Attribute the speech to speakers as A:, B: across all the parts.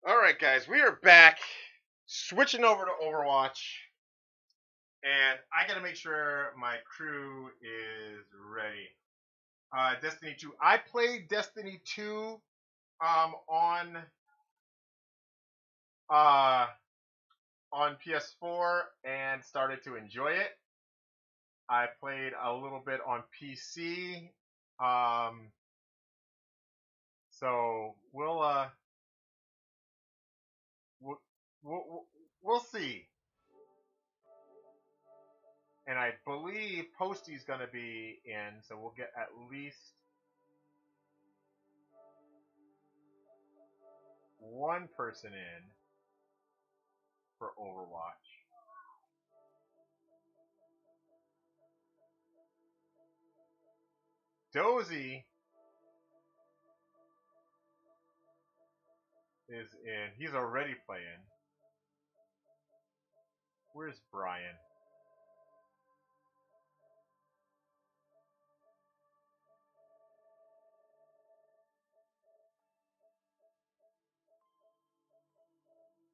A: Alright, guys, we are back. Switching over to Overwatch. And I gotta make sure my crew is ready. Destiny 2. I played Destiny 2 on uh, on PS4 and started to enjoy it. I played a little bit on PC. So we'll, we'll, we'll see. And I believe Posty's going to be in, so we'll get at least one person in for Overwatch. Dozy is in. He's already playing. Where's Brian?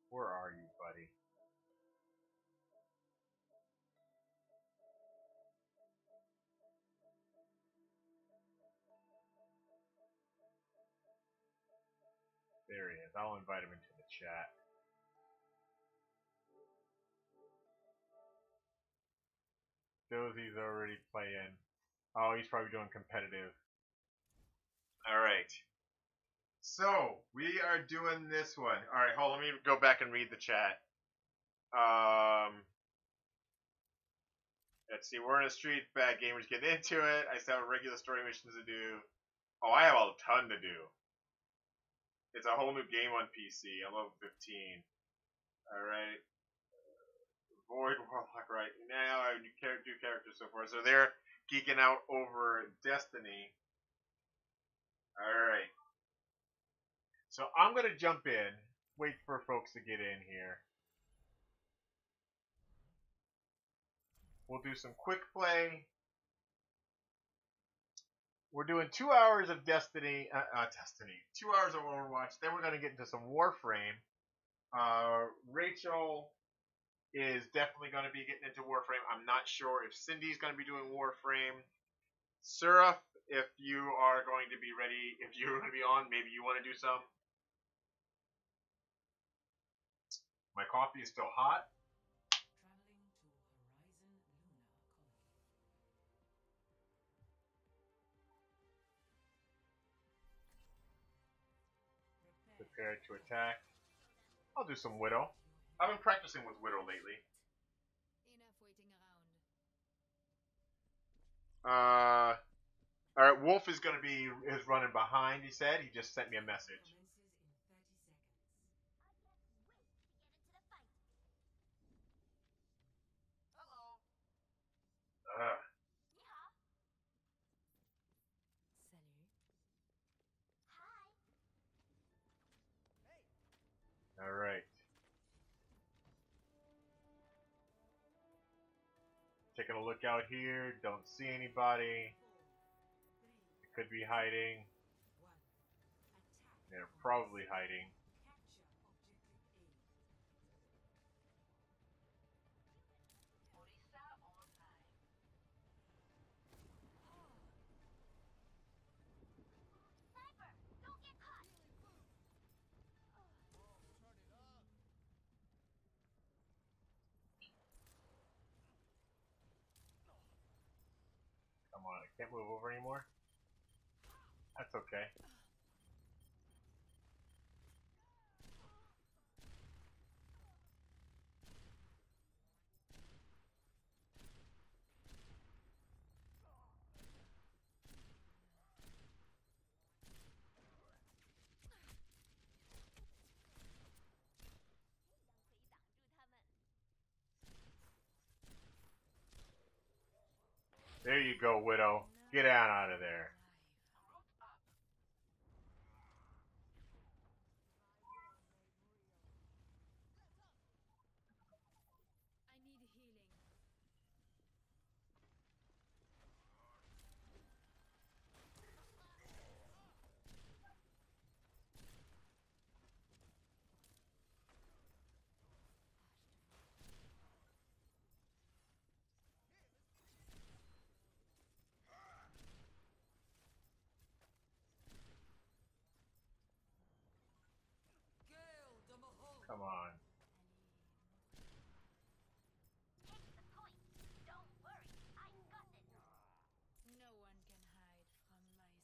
A: Where are you, buddy? There he is. I'll invite him into the chat. Dozy's already playing. Oh, he's probably doing competitive. Alright. So, we are doing this one. Alright, hold on. Let me go back and read the chat. Let's see. We're in a street. Bad gamers get into it. I still have regular story missions to do. Oh, I have a ton to do. It's a whole new game on PC. I'm level 15. Alright. Void Warlock right now. I do characters so far. So they're geeking out over Destiny. Alright. So I'm going to jump in. Wait for folks to get in here. We'll do some quick play. We're doing 2 hours of Destiny. 2 hours of Overwatch. Then we're going to get into some Warframe. Rachel is definitely going to be getting into Warframe. I'm not sure if Cindy's going to be doing Warframe. Suraf, if you are going to be ready, if you're going to be on, maybe you want to do some. My coffee is still hot. Prepare to attack. I'll do some Widow. I've been practicing with Widow lately. Alright, Wolf is running behind, he said. He just sent me a message. Alright. Taking a look out here. Don't see anybody. It could be hiding. They're probably hiding. Come on, I can't move over anymore. That's okay. There you go, Widow. Get out of there.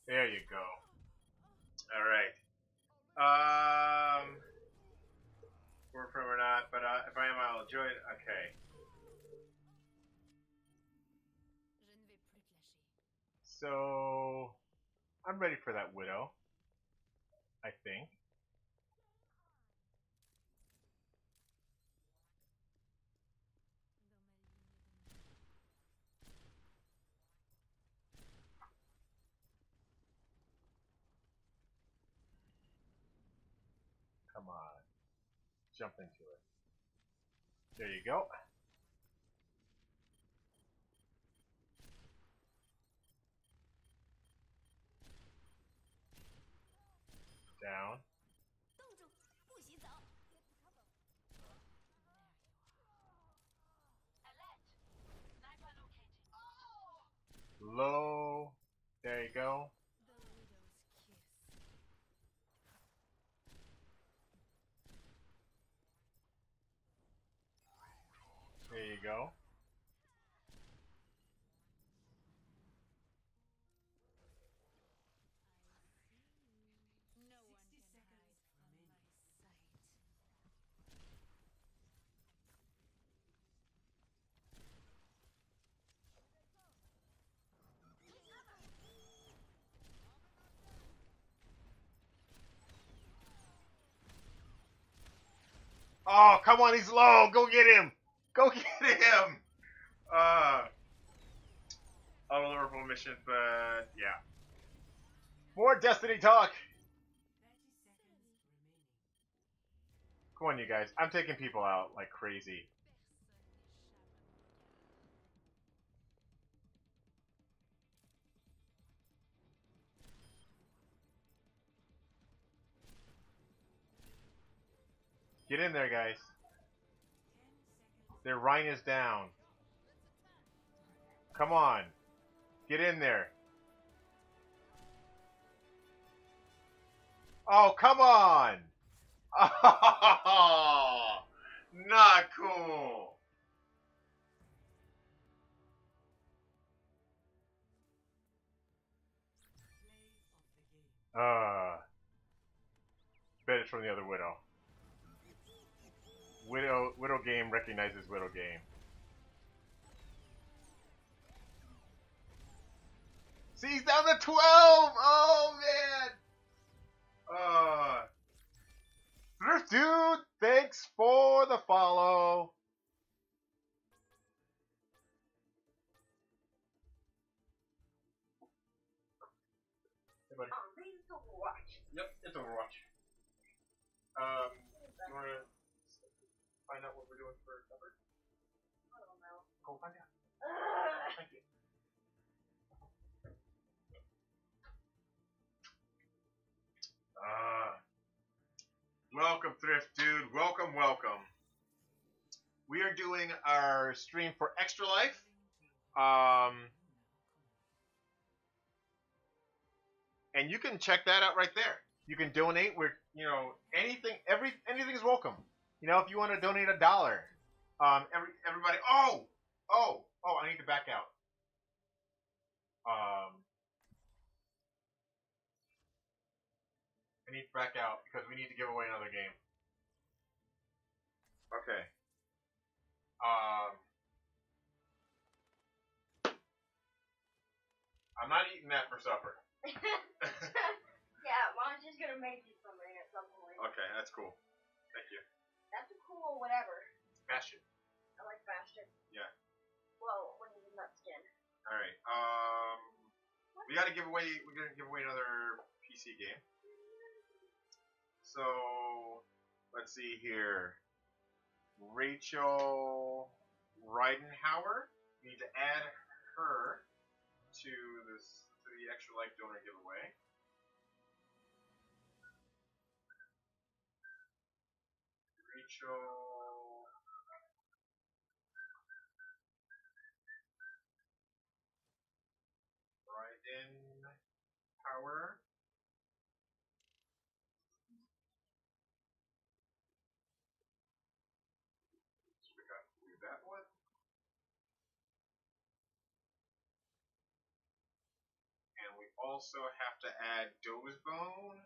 A: There you go. Alright. We're from or not, but if I am, I'll enjoy it. Okay. So, I'm ready for that Widow. I think. Come on. Jump into it. There you go. Down. Low. There you go. There you go. Oh, come on, he's low. Go get him. Go get him. All Liverpool missions, but yeah. More Destiny talk. Come on, you guys. I'm taking people out like crazy. Get in there, guys. Their Rhine is down. Come on. Get in there. Oh, come on. Oh, not cool. Bet it's from the other Widow. Widow game recognizes Widow game. See, he's down to 12! Oh, man! Thrift Dude, thanks for the follow. Hey, buddy.
B: It's Overwatch.
A: Yep, it's Overwatch. You want to find out what we're doing for supper?
B: I don't know.
A: Go find out. Thank you. Welcome, Thrift Dude. Welcome, welcome. We are doing our stream for Extra Life. And you can check that out right there. You can donate. We're, anything is welcome. If you want to donate $1, everybody. I need to back out. I need to back out because we need to give away another game. Okay. I'm not eating that for supper.
B: Yeah, Mom's just gonna make you something at some point.
A: Okay, that's cool. Thank you.
B: That's a cool whatever.
A: Bastion.
B: I like Bastion.
A: Yeah.
B: Well, when he's in that skin.
A: All right. We're gonna give away another PC game. So let's see here. Rachel Reidenhauer. We need to add her to the Extra Life donor giveaway. Rachel Reidenhauer. So we got to do that one. And we also have to add Dozebone.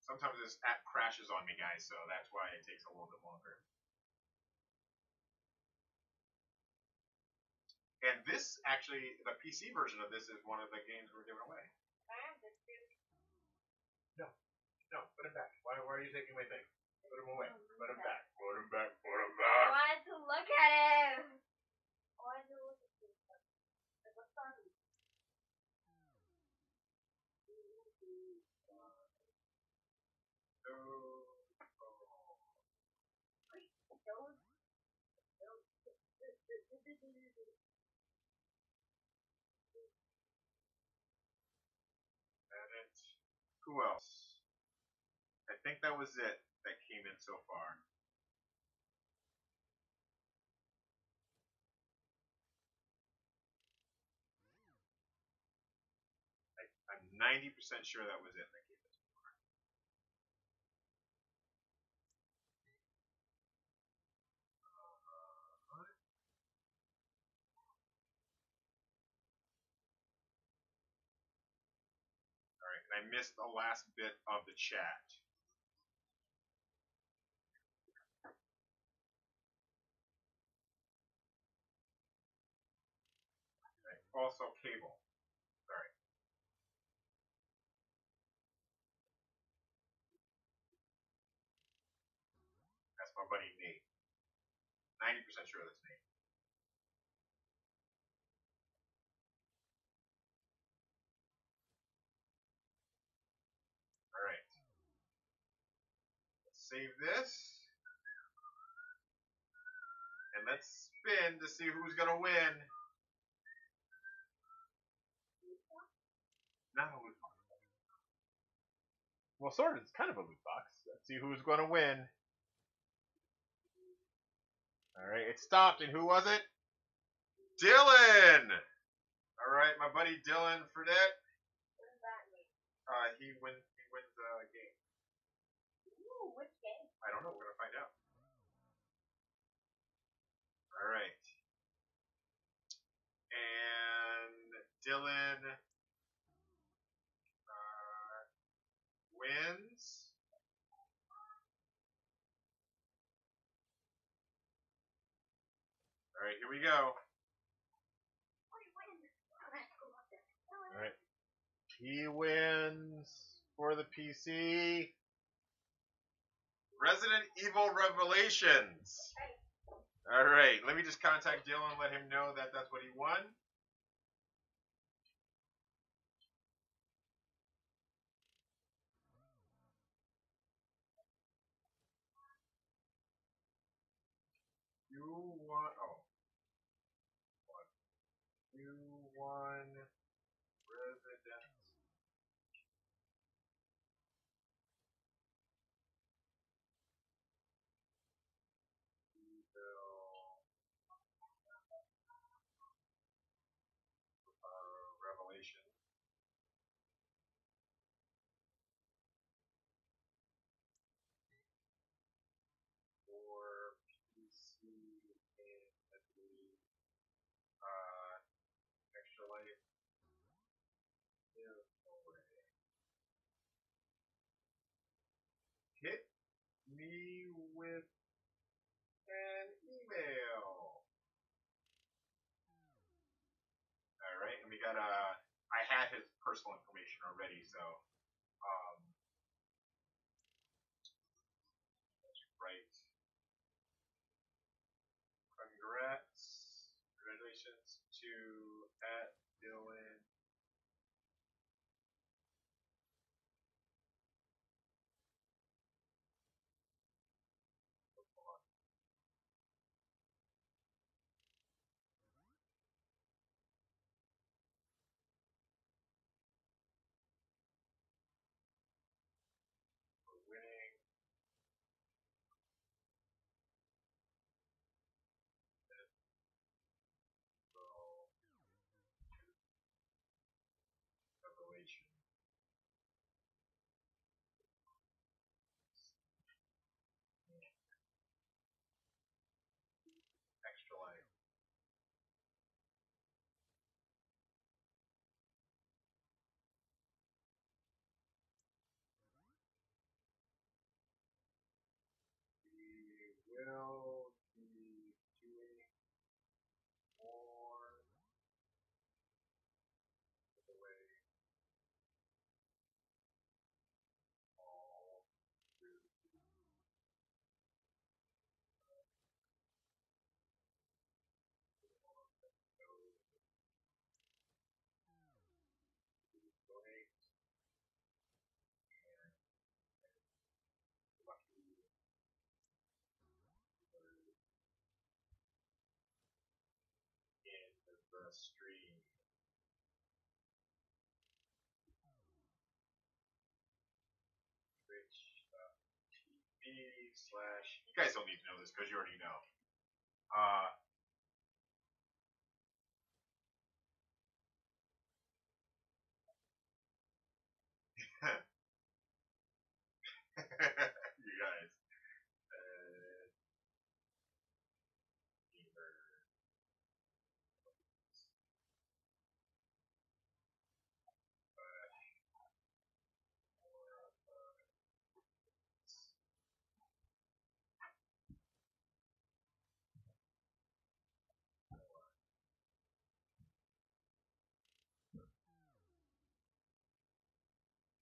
A: Sometimes this app crashes on me, guys, so that's why it takes a little bit longer. And this, actually, the PC version of this is one of the games we're giving away. No, put it back. Why are you taking my thing? Put him away. Put him back. Put him back. Put him
B: I
A: back.
B: wanted to look at him. I wanted to look at him. It was funny.
A: And it. Who else? I think that was it that came in so far. I'm 90% sure that was it that came in. Alright, and I missed the last bit of the chat. Okay. Also, cable. Sorry. That's my buddy Nate. 90% sure that's Nate. Alright. Let's save this. And let's spin to see who's gonna win. Not a loot box. Well, sort of. It's kind of a loot box. Let's see who's gonna win. Alright, it stopped, and who was it? Dylan! Alright, my buddy Dylan Fredette.
B: What does that mean?
A: He wins the game.
B: Ooh, which game?
A: I don't know. We're gonna find out. All right. And Dylan wins. All right, here we go. All right. He wins for the PC. Resident Evil Revelations. All right, let me just contact Dylan and let him know that that's what he won. You won. Oh. You won Resident Evil Revelation. For PC and the extra life giveaway. Hit me with an email. Alright, and we got I had his personal information already, so that's right. Congratulations to @Dylan. For winning. gonna stream. Twitch.tv/ You guys don't need to know this because you already know. You guys.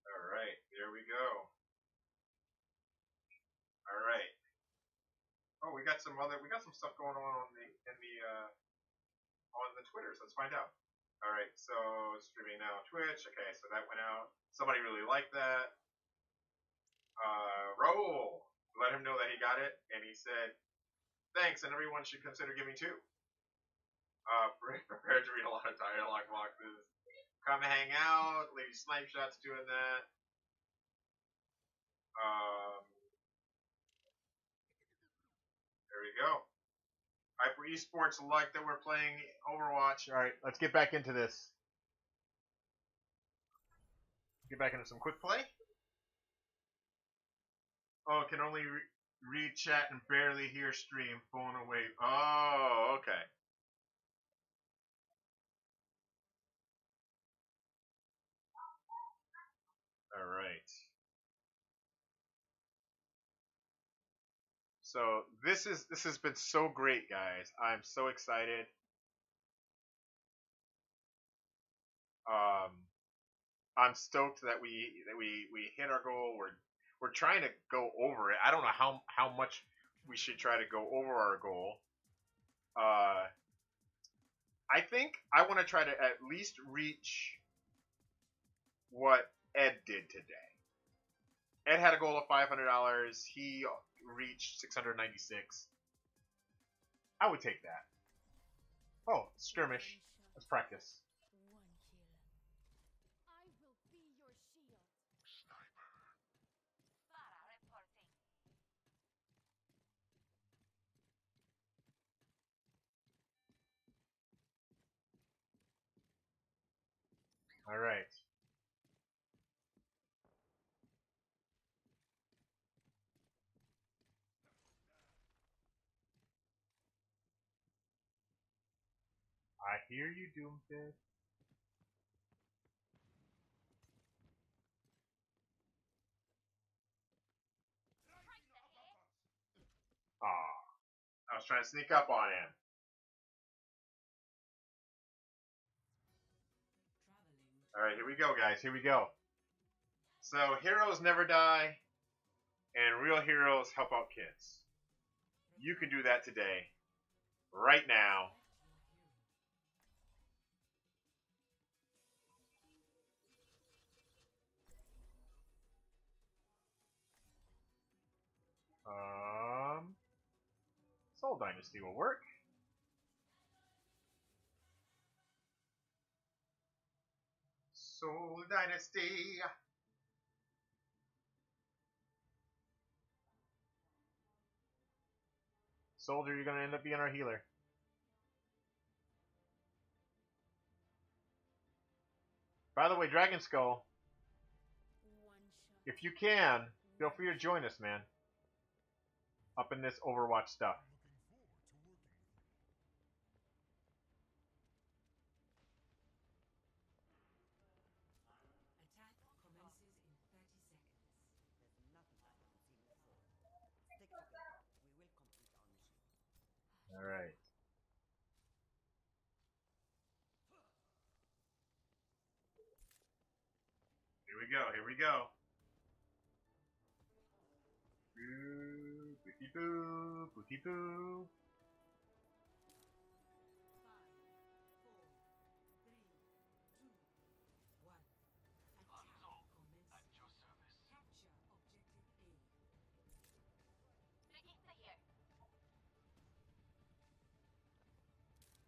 A: Alright, there we go. Alright. Oh, we got some stuff going on on the Twitters. Let's find out. Alright, so streaming now Twitch. Okay, so that went out. Somebody really liked that. Raul, let him know that he got it, and he said, thanks, and everyone should consider giving too. Prepared to read a lot of dialogue boxes. Come hang out. Lady Snipe Shot's doing that. There we go. Hyper Esports like that we're playing Overwatch. Alright, let's get back into this. Get back into some quick play. Oh, can only read chat and barely hear stream. Phone away. Oh, okay. Alright. So this has been so great, guys. I'm so excited. I'm stoked that we hit our goal. We're trying to go over it. I don't know how much we should try to go over our goal. I think I want to try to at least reach what Ed did today. Ed had a goal of $500. He reached $696. I would take that. Oh, skirmish. Let's practice. All right. I hear you, Doomfist. Aw. I was trying to sneak up on him. Alright, here we go, guys. Here we go. So, heroes never die, and real heroes help out kids. You can do that today. Right now. Soul Dynasty will work. Soul Dynasty. Soldier, you're going to end up being our healer. By the way, Dragon Skull, if you can, feel free to join us, man. Up in this Overwatch stuff. Alright. Here we go, here we go. Boo, booty boo, booty boo.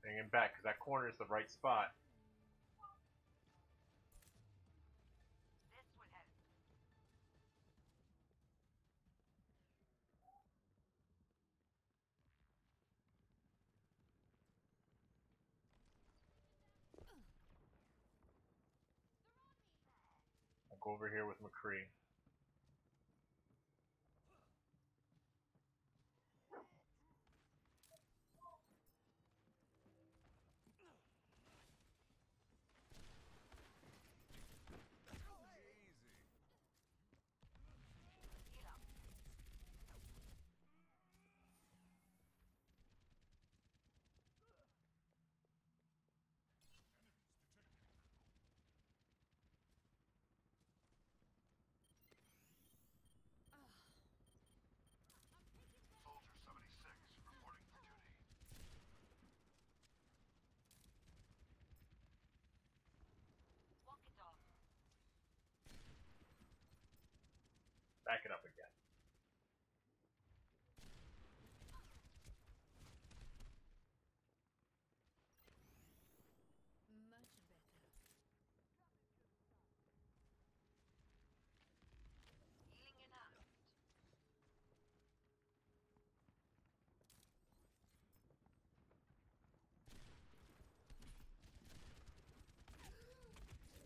A: Dang
C: him back because that corner is the right spot. I'll go over here with McCree. Back it up again.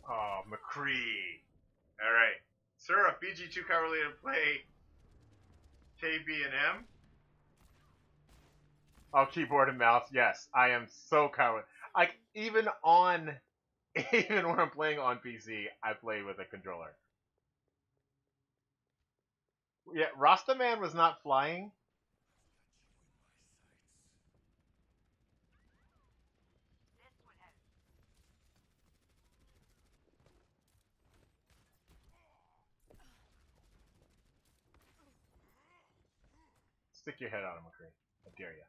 C: Oh, McCree.
A: Alright. Sir, a BG2 cowardly to play KB and M?
C: Oh, keyboard and mouse. Yes, I am so coward. Like even when I'm playing on PC, I play with a controller. Yeah, Rastaman was not flying. Stick your head on him, McCree. I dare you.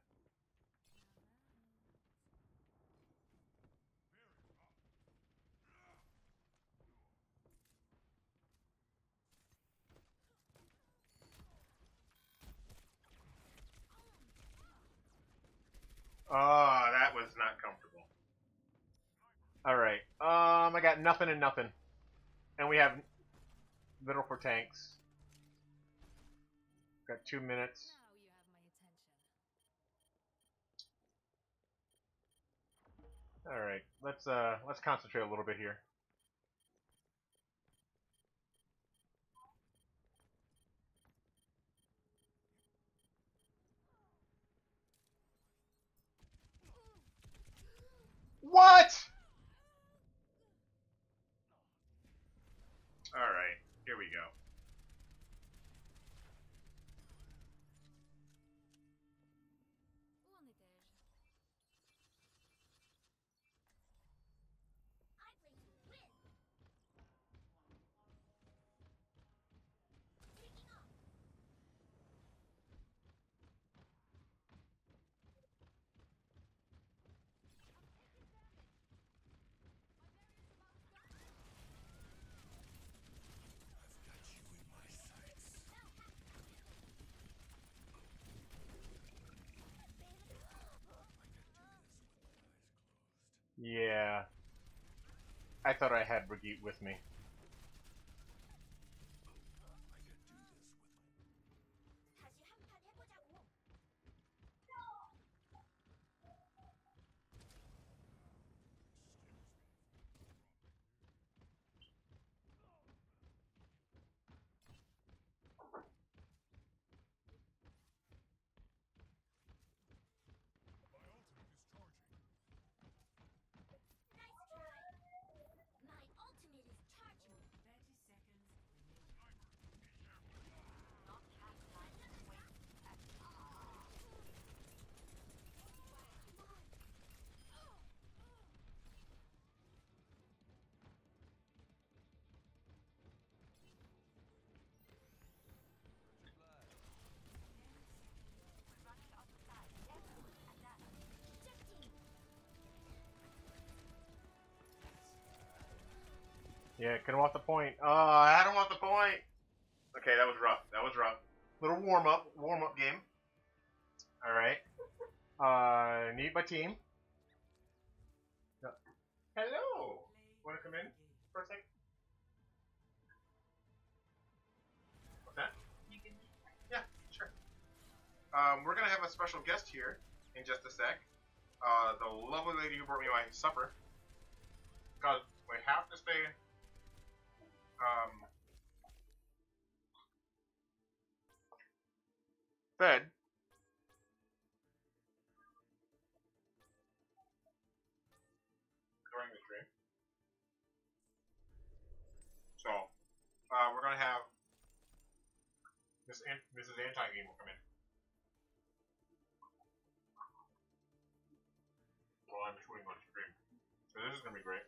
A: Oh, that was not comfortable.
C: Alright. I got nothing and nothing. And we have little for tanks. Got 2 minutes. Alright, let's concentrate a little bit here. What?
A: Alright, here we go.
C: Yeah. I thought I had Brigitte with me. Yeah, get him off the point.
A: Oh, I don't want the point. Okay, that was rough. That was rough. Little warm up game.
C: Alright. Need my team.
A: We're gonna have a special guest here in just a sec. The lovely lady who brought me my supper. Because we have to stay fed. During the stream. So, we're gonna have Mrs. Anti-Game will come in. While I'm shooting on stream. So this is gonna be great.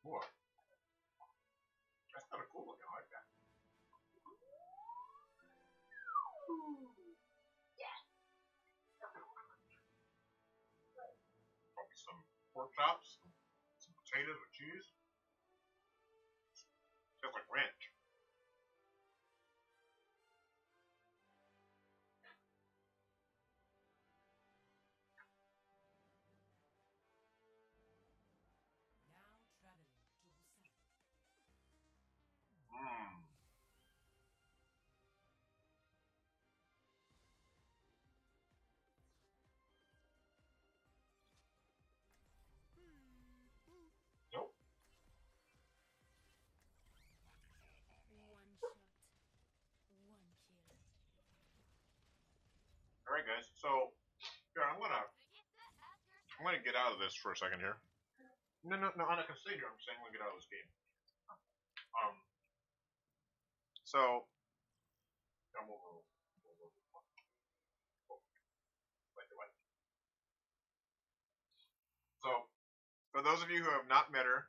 A: Whoa. That's kind of cool looking. I like that. Probably some pork chops, some potatoes with cheese. Tastes like ranch. Mmm. Nope.
D: One shot, one kill.
A: Alright guys, so here I'm gonna get out of this for a second here. No, I'm not gonna stay here. I'm saying I'm gonna get out of this game. So So, for those of you who have not met her,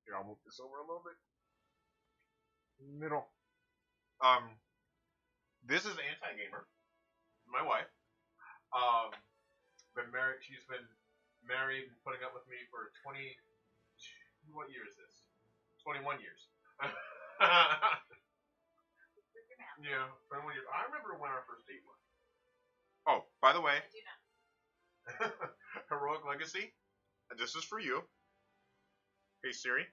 A: here I'll move this over a little bit. Middle. This is Anti-Gamer, my wife. Been married. She's been married and putting up with me for 20. What year is this? 21 years. Yeah, 21 years. I remember when our first date was. Oh, by the way,
B: I do not.
A: Heroic Legacy. This is for you. Hey Siri.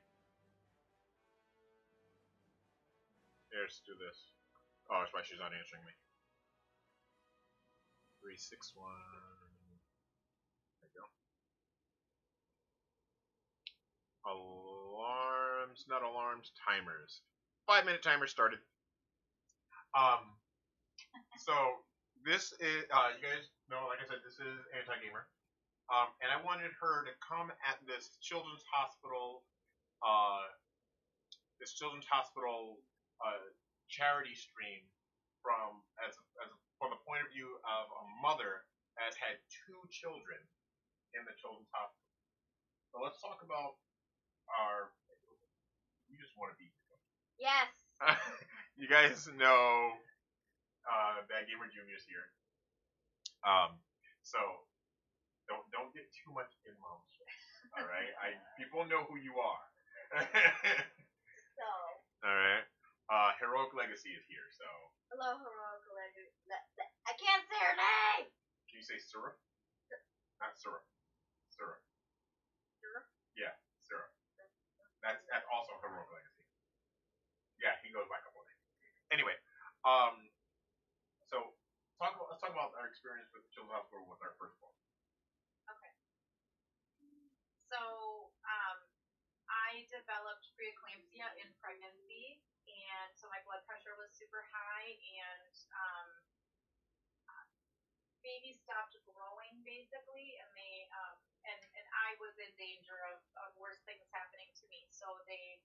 A: Here, let's do this. Oh, that's why she's not answering me. 361. There you go. Alarms, not alarms, timers. 5-minute timer started. So this is, you guys know, like I said, this is Anti-Gamer. And I wanted her to come at this children's hospital, charity stream from the point of view of a mother that has had 2 children in the children's hospital. So let's talk about our. You just want to be.
B: Yes.
A: You guys know Bad Gamer Junior's here. So don't get too much in mom's face. All right, people know who you are.
B: So.
A: All right. Heroic Legacy is here. So.
B: Hello, Heroic Legacy. I can't say her name.
A: Can you say syrup? Not syrup. Syrup.
B: Syrup?
A: Yeah, syrup. That's also Heroic Legacy. Yeah, he goes by a couple of names. Anyway, so let's talk about our experience with Children's Hospital with our first one.
E: Okay. So, I developed preeclampsia in pregnancy, and so my blood pressure was super high, and baby stopped growing basically, and they and I was in danger of worse things happening to me. So they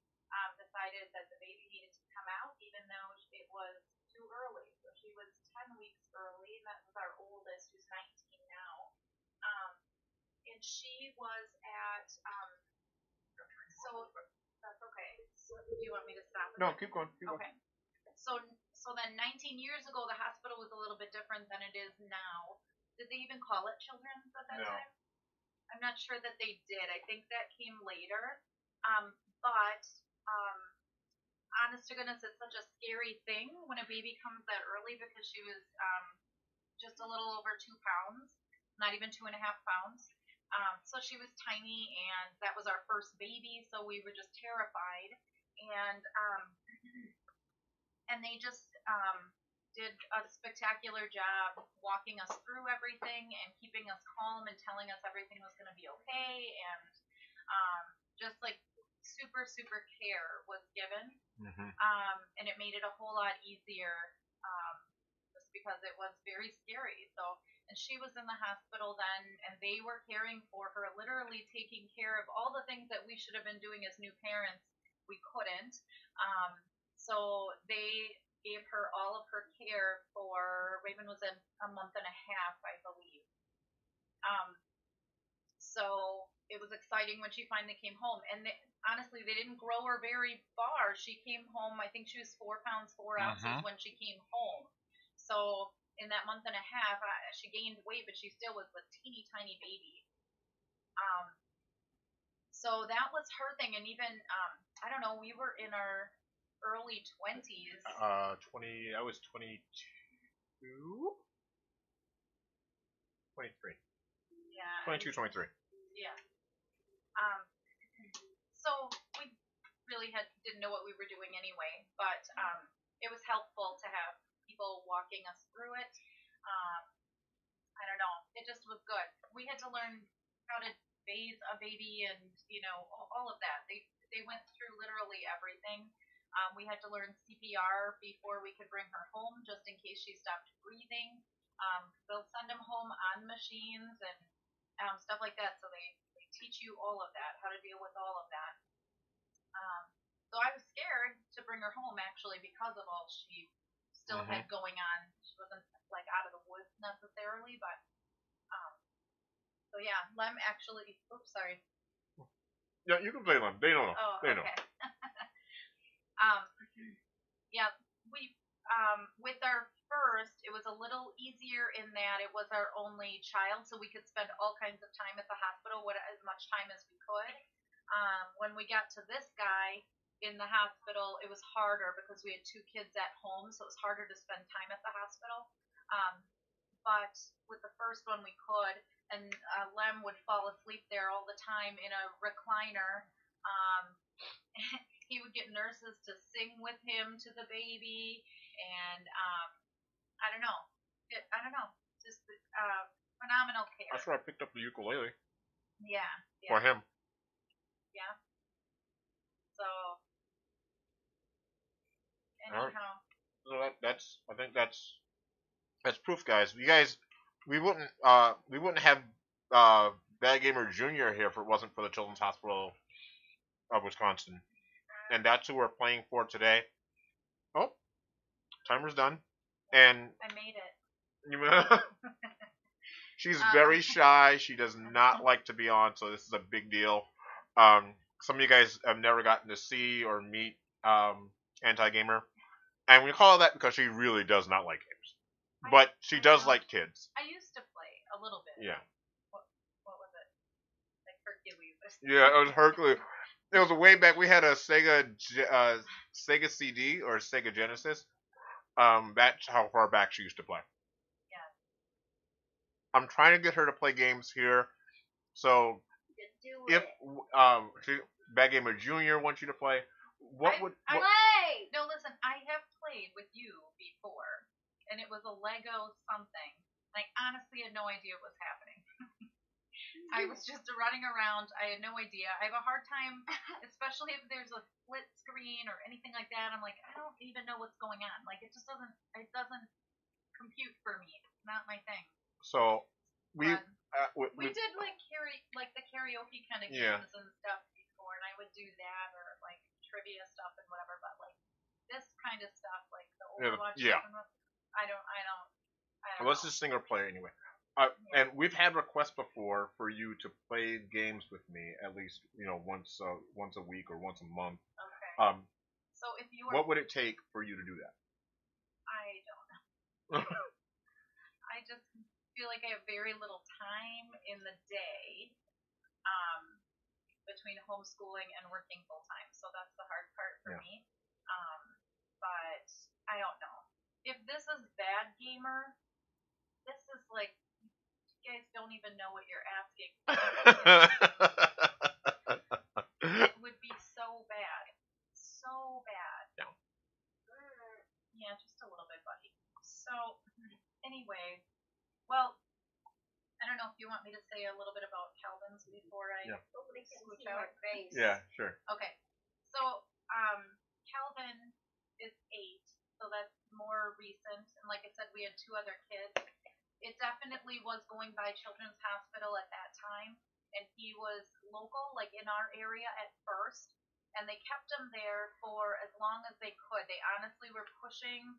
E: decided that the baby needed to come out, even though it was too early. So she was 10 weeks early, and that was our oldest, who's 19 now. And she was at so that's okay. So, do you want me to stop?
A: No, keep going. Keep going.
E: Okay. So then 19 years ago, the hospital was a little bit different than it is now. Did they even call it children's at that time? I'm not sure that they did. I think that came later. But honest to goodness, it's such a scary thing when a baby comes that early, because she was just a little over 2 pounds, not even 2.5 pounds. So she was tiny, and that was our first baby, so we were just terrified. And they just did a spectacular job walking us through everything and keeping us calm and telling us everything was going to be okay. And just like super, super care was given.
C: Mm-hmm.
E: And it made it a whole lot easier just because it was very scary. So, and she was in the hospital then, and they were caring for her, literally taking care of all the things that we should have been doing as new parents. We couldn't. So they gave her all of her care for Raven was in a month and a half, I believe. So it was exciting when she finally came home. And honestly, they didn't grow her very far. She came home, I think she was 4 pounds 4 ounces when she came home. So in that month and a half, she gained weight, but she still was a teeny tiny baby. So that was her thing. And even, I don't know, we were in our early 20s.
C: 20. I was 22. 23.
E: Yeah.
C: 22, 23.
E: Yeah. So we really didn't know what we were doing anyway, but it was helpful to have people walking us through it. I don't know. It just was good. We had to learn how to bathe a baby and, all of that. They went through literally everything. We had to learn CPR before we could bring her home, just in case she stopped breathing. They'll send them home on machines and stuff like that. So they teach you all of that, how to deal with all of that. So I was scared to bring her home, actually, because of all she still had going on. She wasn't like out of the woods necessarily, but so yeah, Lem actually. Oops, sorry.
C: Yeah, you can play them. They don't know.
E: Oh,
C: they
E: okay.
C: know.
E: Yeah, we with our first, it was a little easier in that it was our only child, so we could spend all kinds of time at the hospital, as much time as we could. When we got to this guy in the hospital, it was harder because we had 2 kids at home, so it was harder to spend time at the hospital. But with the first one, we could, and Lem would fall asleep there all the time in a recliner. He would get nurses to sing with him to the baby, and I don't know. Just phenomenal care.
C: That's where I picked up the ukulele
E: Yeah.
C: for him.
E: Yeah. So anyhow.
C: So I think that's proof, guys. You guys, we wouldn't have Bad Gamer Jr. here if it wasn't for the Children's Hospital of Wisconsin, and that's who we're playing for today. Oh, timer's done, and
E: I made it.
C: She's very shy. She does not like to be on, so this is a big deal. Some of you guys have never gotten to see or meet Anti-Gamer, and we call her that because she really does not like games. But she does like kids.
E: I used to play a little bit.
C: Yeah.
E: What was it? Like Hercules or something.
C: Yeah, it was Hercules. It was way back. We had a Sega CD or Sega Genesis. That's how far back she used to play.
E: Yeah.
C: I'm trying to get her to play games here. So if Bad Gamer Jr. wants you to play,
E: No, listen. I have played with you before, and it was a Lego something. I honestly had no idea what was happening. I was just running around. I had no idea. I have a hard time, especially if there's a split screen or anything like that. I'm like, I don't even know what's going on. Like, it doesn't compute for me. It's not my thing.
C: So we
E: did like the karaoke kind of games and stuff before, and I would do that or like trivia stuff and whatever. But like this kind of stuff, like the Overwatch stuff, I don't.
C: Well, let's just single player anyway. And we've had requests before for you to play games with me at least, once a week or once a month.
E: Okay. So if you
C: what would it take for you to do that?
E: I don't know. I just feel like I have very little time in the day between homeschooling and working full time. So that's the hard part for me. But I don't know. If this is Bad Gamer, this is like, you guys don't even know what you're asking. It would be so bad. So bad.
C: Yeah.
E: Yeah, just a little bit, buddy. So, anyway, well, I don't know if you want me to say a little bit about Calvin's before I
C: Yeah.
B: Nobody can
E: switch
B: see
E: out.
B: my face.
C: Yeah, sure.
E: Okay. So, Calvin is 8, so that's more recent. And like I said, we had 2 other kids. It definitely was going by Children's Hospital at that time, and he was local, like in our area at first, and they kept him there for as long as they could. They honestly were pushing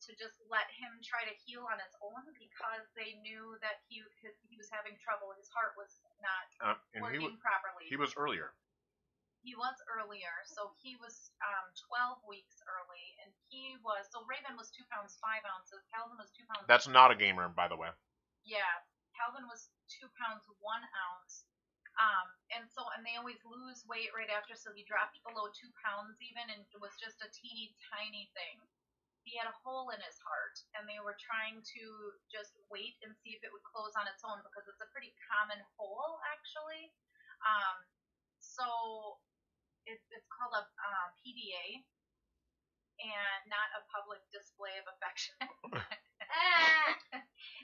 E: to just let him try to heal on his own because they knew that he was having trouble. His heart was not
C: And
E: working properly.
C: he was earlier.
E: He was earlier, so he was 12 weeks early, and he was, so Raven was 2 pounds 5 ounces, Calvin was 2 pounds.
C: That's not a gamer, by the way.
E: Yeah, Calvin was 2 pounds 1 ounce, and they always lose weight right after, so he dropped below 2 pounds even, and it was just a teeny tiny thing. He had a hole in his heart, and they were trying to just wait and see if it would close on its own, because it's a pretty common hole, actually. So it's called a PDA, and not a public display of affection.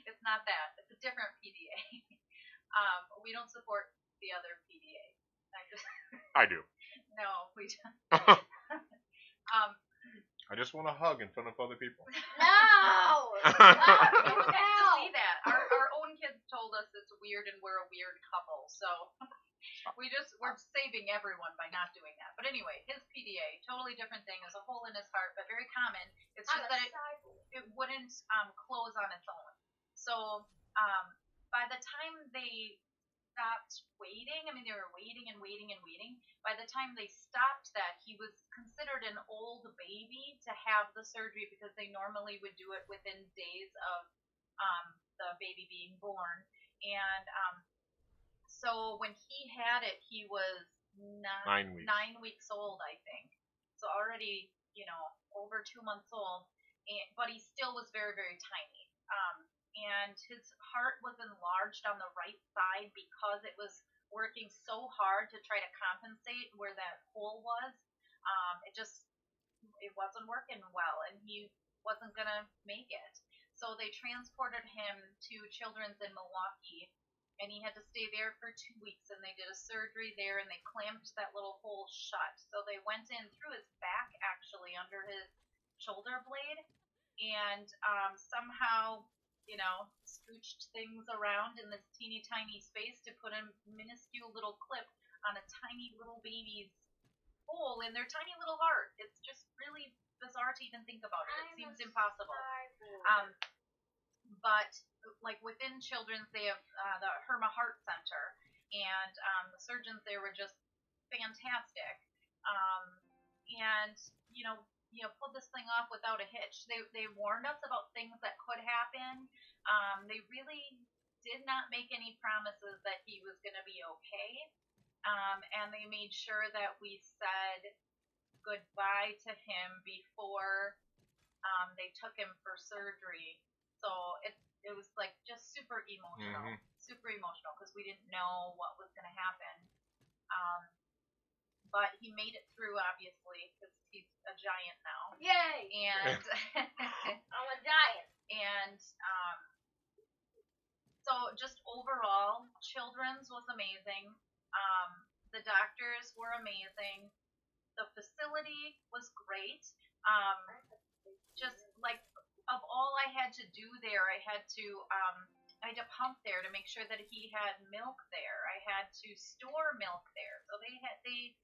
E: It's not that. It's a different PDA. We don't support the other PDA.
C: I do.
E: No, we don't.
C: I just want to hug in front of other people.
B: No!
E: No one gets to
B: No!
E: see that. Our own kids told us it's weird and we're a weird couple, so we're saving everyone by not doing that. But anyway, his PDA, totally different thing. There's a hole in his heart, but very common. It's just that it wouldn't close on its own. So by the time they stopped waiting, I mean, they were waiting and waiting and waiting. By the time they stopped that, he was considered an old baby to have the surgery because they normally would do it within days of the baby being born. And so when he had it, he was 9 weeks old, I think. So already, over 2 months old, but he still was very, very tiny. And his heart was enlarged on the right side because it was working so hard to try to compensate where that hole was. It wasn't working well, and he wasn't going to make it. So they transported him to Children's in Milwaukee, and he had to stay there for 2 weeks, and they did a surgery there, and they clamped that little hole shut. So they went in through his back, actually, under his shoulder blade, and somehow, scooched things around in this teeny tiny space to put a minuscule little clip on a tiny little baby's hole in their tiny little heart. It's just really bizarre to even think about it. It seems impossible. But like within Children's, they have the Herma Heart Center, and the surgeons there were just fantastic. And pulled this thing off without a hitch. They warned us about things that could happen. They really did not make any promises that he was going to be okay. And they made sure that we said goodbye to him before they took him for surgery. So it was like just super emotional, because we didn't know what was going to happen. But he made it through, obviously, because he's a giant now.
B: Yay!
E: And
B: I'm a giant.
E: And so just overall, Children's was amazing. The doctors were amazing. The facility was great. Just like of all I had to do there, I had to pump there to make sure that he had milk there. I had to store milk there. So they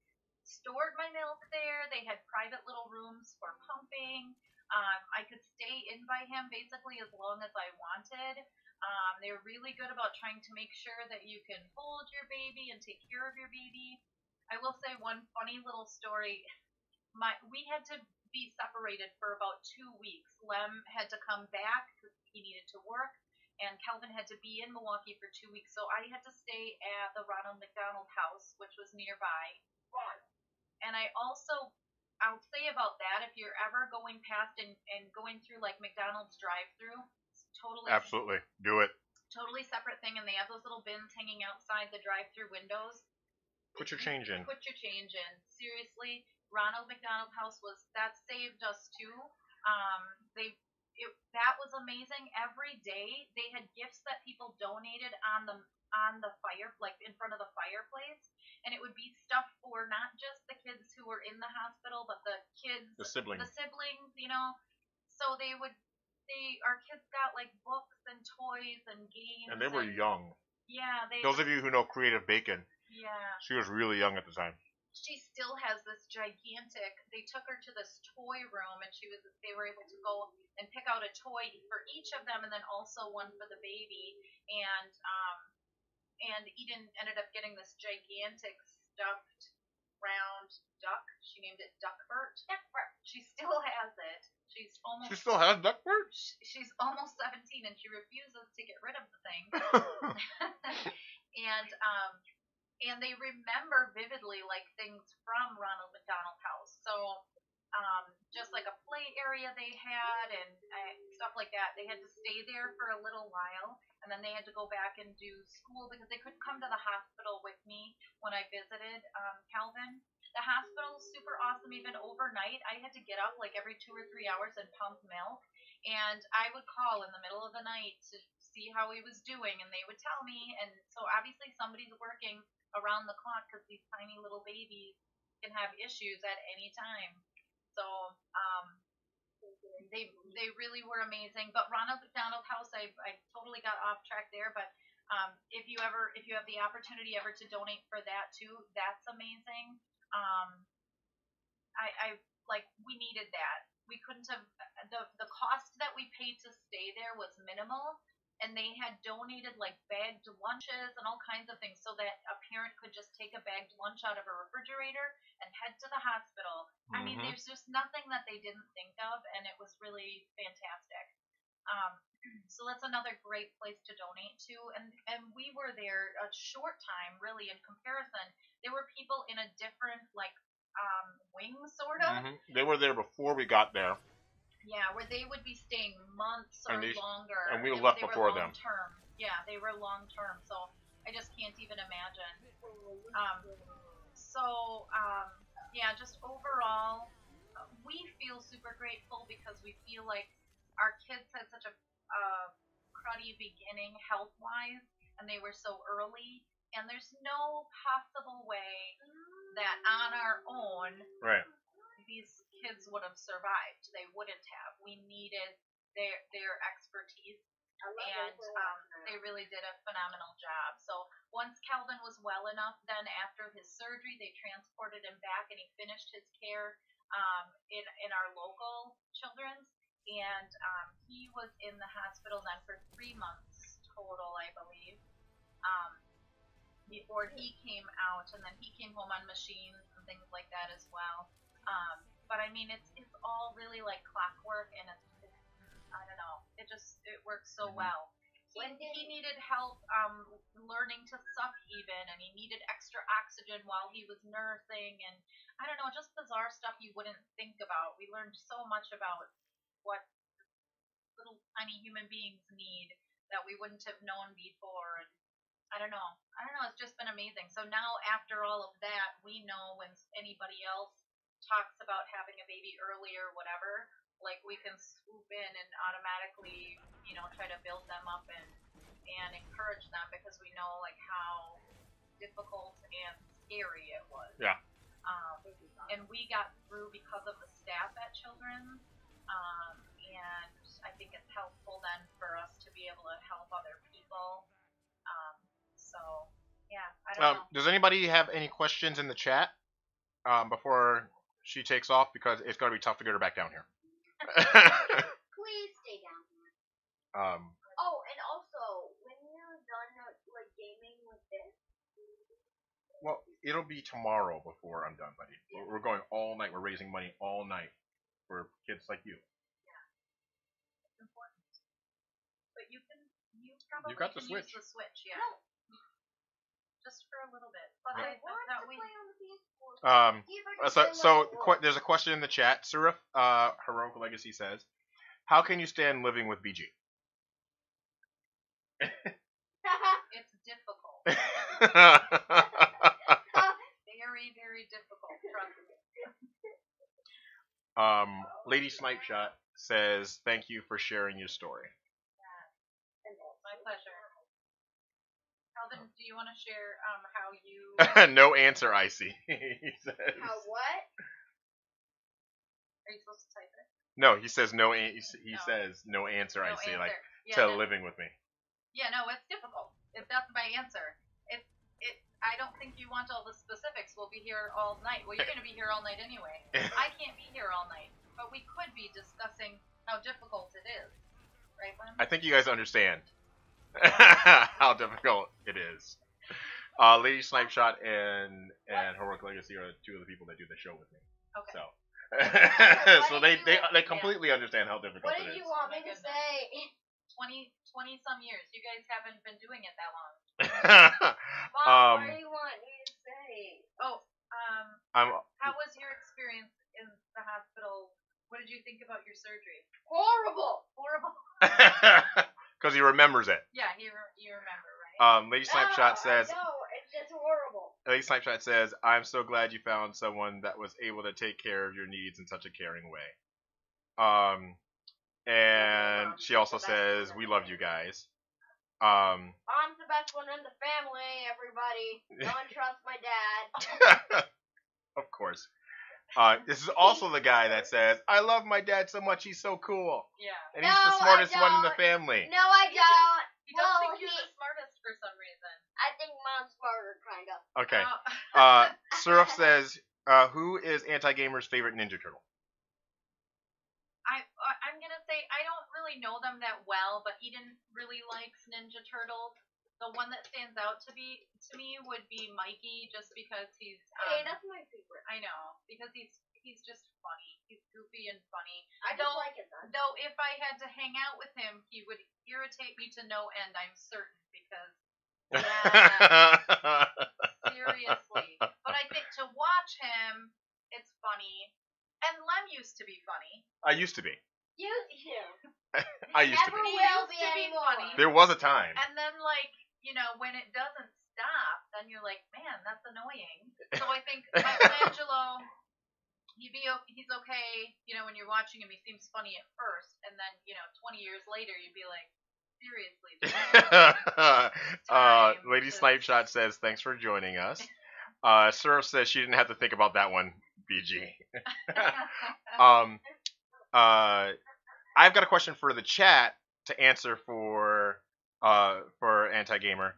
E: stored my milk there. They had private little rooms for pumping. I could stay in by him basically as long as I wanted. They were really good about trying to make sure that you can hold your baby and take care of your baby. I will say one funny little story. We had to be separated for about 2 weeks. Lem had to come back because he needed to work, and Calvin had to be in Milwaukee for 2 weeks. So I had to stay at the Ronald McDonald House, which was nearby. And I'll say about that, if you're ever going past and going through like McDonald's drive-through, it's totally
C: Absolutely. Do it.
E: totally separate thing, and they have those little bins hanging outside the drive-through windows.
C: Put your change in.
E: Put your change in. Seriously, Ronald McDonald House that saved us too. That was amazing. Every day they had gifts that people donated on the fire, like in front of the fireplace, and it would be stuff for not just the kids who were in the hospital, but the siblings, you know. So our kids got like books and toys and games.
C: And they were young.
E: Yeah,
C: those of you who know Creative Bacon.
E: Yeah.
C: She was really young at the time.
E: She still has this gigantic. They took her to this toy room, and they were able to go and pick out a toy for each of them, and then also one for the baby. And Eden ended up getting this gigantic stuffed round duck. She named it Duckbert. Duckbert. She still has it. She
C: still has Duckbert?
E: She's almost 17, and she refuses to get rid of the thing. And they remember vividly like things from Ronald McDonald House. So just like a play area they had and stuff like that. They had to stay there for a little while, and then they had to go back and do school because they couldn't come to the hospital with me when I visited Calvin. The hospital's super awesome. Even overnight, I had to get up like every 2 or 3 hours and pump milk, and I would call in the middle of the night to see how he was doing, and they would tell me. And so obviously somebody's working around the clock because these tiny little babies can have issues at any time. So they really were amazing. But Ronald McDonald House, I totally got off track there. But if you have the opportunity ever to donate for that too, that's amazing. We needed that. We couldn't have the cost that we paid to stay there was minimal. And they had donated like bagged lunches and all kinds of things so that a parent could just take a bagged lunch out of a refrigerator and head to the hospital. Mm-hmm. I mean, there's just nothing that they didn't think of, and it was really fantastic. So that's another great place to donate to. And we were there a short time, really, in comparison. There were people in a different wing, sort of.
C: Mm-hmm. They were there before we got there.
E: Yeah, where they would be staying months or longer.
C: And we left before them.
E: Term. Yeah, they were long term, so I just can't even imagine. Just overall, we feel super grateful because we feel like our kids had such a cruddy beginning health-wise, and they were so early, and there's no possible way that on our own,
C: right,
E: these kids would have survived. They wouldn't have. We needed their expertise, and they really did a phenomenal job. So once Calvin was well enough, then after his surgery, they transported him back, and he finished his care in our local children's, and he was in the hospital then for 3 months total, I believe, before he came out, and then he came home on machines and things like that as well. But I mean, it's all really like clockwork, and it's I don't know, it works so well. He needed help learning to suck even, and he needed extra oxygen while he was nursing, and I don't know, just bizarre stuff you wouldn't think about. We learned so much about what little tiny human beings need that we wouldn't have known before, and I don't know, it's just been amazing. So now after all of that, we know when anybody else talks about having a baby early or whatever, like we can swoop in and automatically, try to build them up and encourage them, because we know like how difficult and scary it was.
C: Yeah.
E: And we got through because of the staff at Children's, and I think it's helpful then for us to be able to help other people. So yeah, I don't know.
C: Does anybody have any questions in the chat before she takes off, because it's going to be tough to get her back down here.
B: Please stay down here.
C: Um,
B: and also, when you're done gaming with this,
C: well, it'll be tomorrow before I'm done, buddy. Yeah. We're going all night. We're raising money all night for kids like you.
E: Yeah, it's important. But you probably
C: got the
E: can
C: Switch.
E: Use the Switch, yeah.
B: No.
E: Just for a little bit. But
B: I want to play on the PS4.
C: There's a question in the chat. Surif, Heroic Legacy says, "How can you stand living with BG?"
E: Very, very difficult. Trust me.
C: Lady Snipe Shot says, "Thank you for sharing your story."
E: My pleasure. Calvin, do you want to share how you?
C: No answer, Icy. He says.
B: How what?
E: Are you supposed to type it?
C: No, he says no. He
E: No.
C: says no answer,
E: No
C: Icy.
E: answer.
C: Like
E: Yeah,
C: to
E: no.
C: living with me.
E: Yeah, no, it's difficult. If that's my answer, I don't think you want all the specifics. We'll be here all night. Well, you're going to be here all night anyway. I can't be here all night, but we could be discussing how difficult it is, right, Lynn?
C: I think you guys understand how difficult it is. Lady Snipe Shot and Heroic Legacy are two of the people that do the show with me.
E: Okay.
C: So, so
B: What did
C: they completely understand how difficult
B: What
C: it
B: did
C: is.
B: you want me to
E: goodness.
B: say?
E: 20 some years. You guys haven't been doing it that long.
B: Mom, what do you want me to say?
E: Oh,
C: I'm
E: how was your experience in the hospital? What did you think about your surgery?
B: Horrible.
E: Horrible.
C: because he remembers it.
E: Yeah, you remember, right?
C: Lady Snipe Shot says.
B: No, it's just horrible.
C: Lady Snipe Shot says, "I'm so glad you found someone that was able to take care of your needs in such a caring way." And she also says, "We love you guys."
B: Mom's the best one in the family, everybody. No one trusts my dad.
C: Of course. This is also the guy that says, "I love my dad so much, he's so cool.
E: Yeah.
C: And he's the
B: No,
C: smartest
B: I
C: one in the
B: don't.
C: family."
B: No, I don't.
E: He does
B: Well,
E: think you're the smartest for some reason.
B: I think mom's smarter, kinda.
C: Okay.
E: Oh.
C: Surf says, "Who is Anti-Gamer's favorite Ninja Turtle?"
E: I'm gonna say I don't really know them that well, but Eden really likes Ninja Turtles. The one that stands out to me would be Mikey, just because he's.
B: Hey, that's my favorite.
E: I know, because he's just funny. He's goofy and funny.
B: I just like it then.
E: Though if I had to hang out with him, he would irritate me to no end. I'm certain, because seriously. But I think to watch him, it's funny. And Lem used to be funny.
C: I used to be.
B: You
C: I used to
B: never
C: be.
B: will
E: He
B: be
E: used to be
B: anymore.
E: funny.
C: There was a time.
E: And then, like, when it doesn't stop, then you're like, man, that's annoying. So I think Michelangelo, he's okay, when you're watching him, he seems funny at first, and then, 20 years later, you'd be like, seriously.
C: Lady Snipe Shot says, "Thanks for joining us." Surf says she didn't have to think about that one, BG. I've got a question for the chat to answer for Anti-Gamer.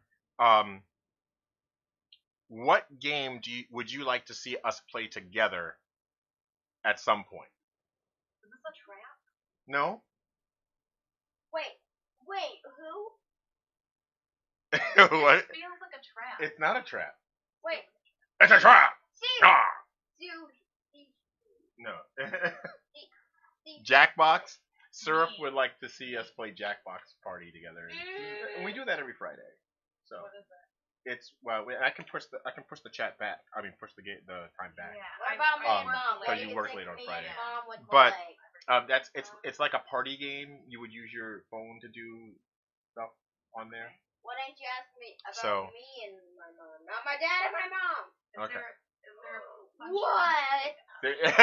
C: What game would you like to see us play together at some point?
E: Is this a trap?
C: No?
B: Wait, who?
C: What?
E: It feels like a trap.
C: It's not a trap.
B: Wait,
C: It's a trap!
B: Steve.
C: Ah!
B: Dude,
C: No.
B: Steve.
C: Jackbox? Surf
E: Me.
C: would like to see us play Jackbox Party together. And we do that every Friday. So
E: What is that?
C: it's I can push the chat back. I mean push the time back.
E: Yeah.
B: What about me and
C: Um,
B: mom?
C: because
B: What
C: you
B: do
C: work
B: think
C: late on
B: me
C: Friday.
B: and mom would
C: But-
B: play?
C: It's like a party game. You would use your phone to do stuff on there.
B: Why didn't you ask me about
C: So-
B: me and my mom? Not my dad and my mom.
E: Is
C: Okay.
E: there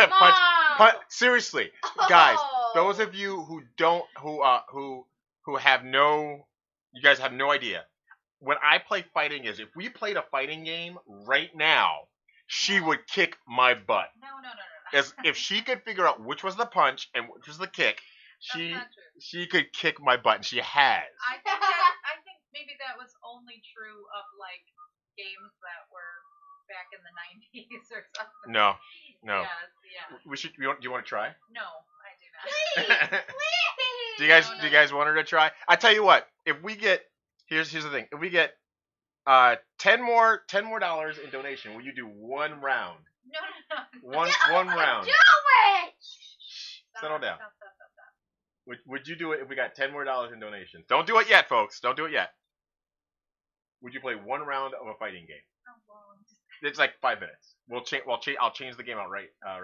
E: a punch?
B: What?
C: Seriously, guys,
B: Oh.
C: those of you who don't who have no, you guys have no idea. When I play fighting games, if we played a fighting game right now, she would kick my butt.
E: No.
C: As if she could figure out which was the punch and which was the kick,
E: That's not true.
C: she could kick my butt, and she has.
E: I think maybe that was only true of like games that were back in the 90s or something.
C: No.
E: Yes, yeah.
C: We should. Do you want to try?
E: No, I do not.
B: Please.
C: Do you guys
E: No.
C: do you guys want her to try? I tell you what, if we get here's the thing. If we get $10 more in donation, will you do one round?
E: No.
C: One round.
B: Do it.
C: Settle down.
E: Stop.
C: Would you do it if we got $10 more in donations? Don't do it yet, folks. Don't do it yet. Would you play one round of a fighting game?
E: Oh, well,
C: It's like 5 minutes. I'll change the game out right now.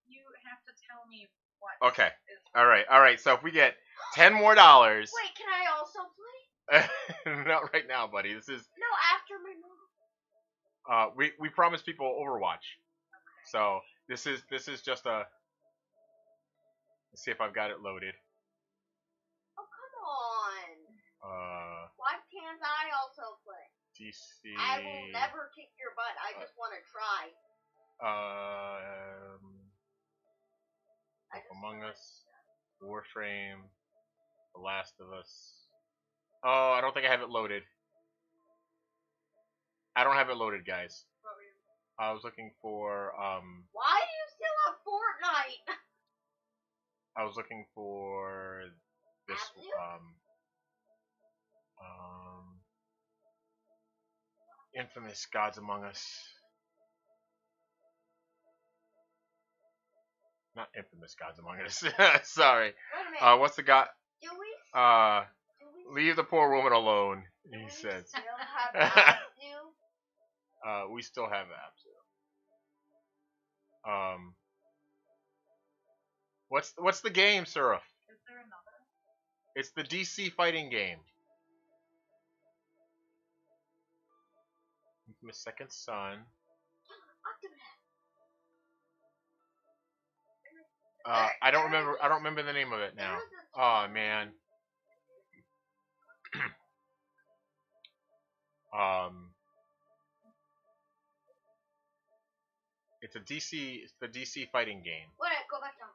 E: you have to tell me what.
C: Okay.
E: Is
C: All right. So if we get $10 more,
B: Wait, can I also play?
C: Not right now, buddy. This is
B: No, after my movie.
C: we promised people Overwatch, so this is just a. Let's see if I've got it loaded.
B: Oh, come on. Why can't I also play?
C: DC.
B: I will never kick your butt. I just want to try.
C: Among Us, Warframe, The Last of Us. Oh, I don't think I have it loaded. I don't have it loaded, guys. I was looking for
B: Why do you still have Fortnite?
C: I was looking for this infamous Gods Among Us. Not infamous Gods Among Us. Sorry.
B: Wait a minute.
C: What's the god?
B: Do we
C: Leave the poor woman alone. He says.
B: still have Abzu?
C: We still have Abzu. What's the game, Surf?
E: Is there another?
C: It's the DC fighting game. Infamous Second Son. I don't remember the name of it now. Oh man. It's the DC fighting game.
B: Wait, go back down.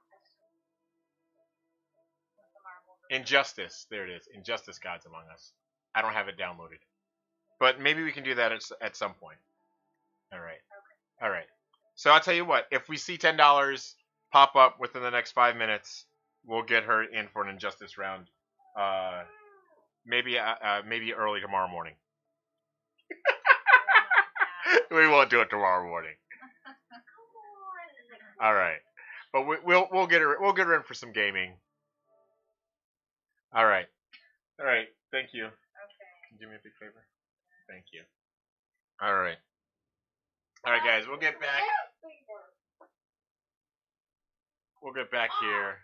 C: Injustice. There it is. Injustice Gods Among Us. I don't have it downloaded. But maybe we can do that at some point. Alright. Okay. Alright. So I'll tell you what, if we see $10 pop up within the next 5 minutes, we'll get her in for an Injustice round. Maybe early tomorrow morning. We won't do it tomorrow morning. All right, but we'll get her in for some gaming. All right. Thank you.
E: Okay.
C: Can you do me a big favor? Thank you. All right, guys. We'll get back. We'll get back here,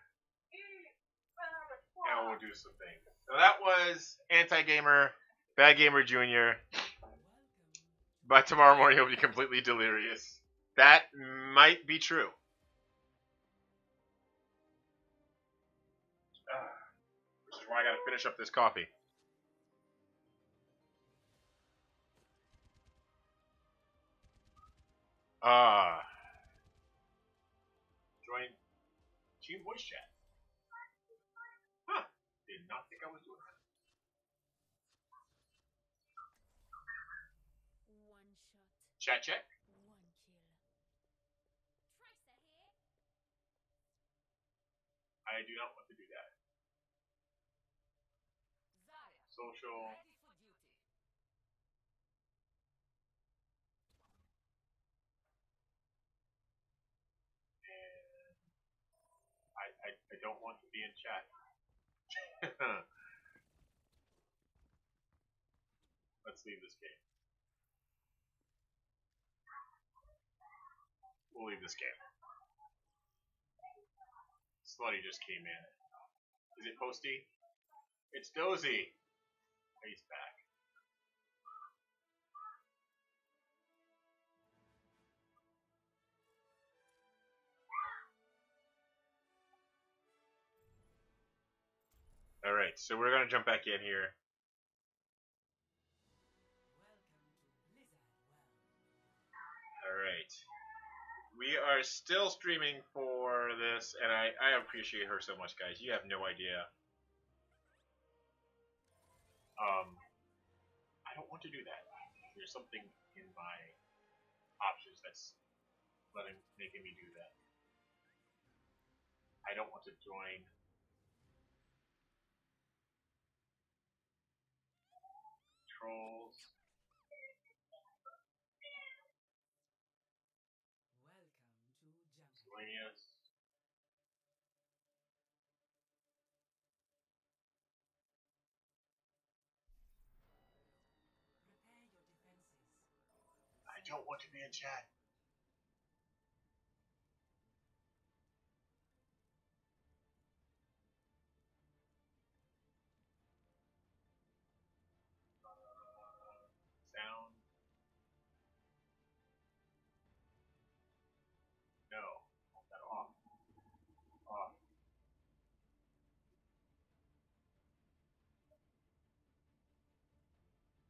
C: and we'll do some things. So that was Anti-Gamer, Bad Gamer Jr. By tomorrow morning, he'll be completely delirious. That might be true. Which is why I gotta finish up this coffee. Join Team Voice Chat. Huh. Did not think I was doing that.
D: One shot,
C: Chat check.
D: one kill. Tracer here.
C: I do not want to do that.
D: Zarya,
C: Social.
D: ready for duty.
C: I don't want to be in chat. Let's leave this game. We'll leave this game. Slutty just came in. Is it Posty? It's Dozy. He's back. Alright, so we're gonna jump back in here. Alright. We are still streaming for this, and I appreciate her so much, guys. You have no idea. I don't want to do that. There's something in my options that's making me do that. I don't want to join trolls. Miscellaneous. I don't want to be in chat.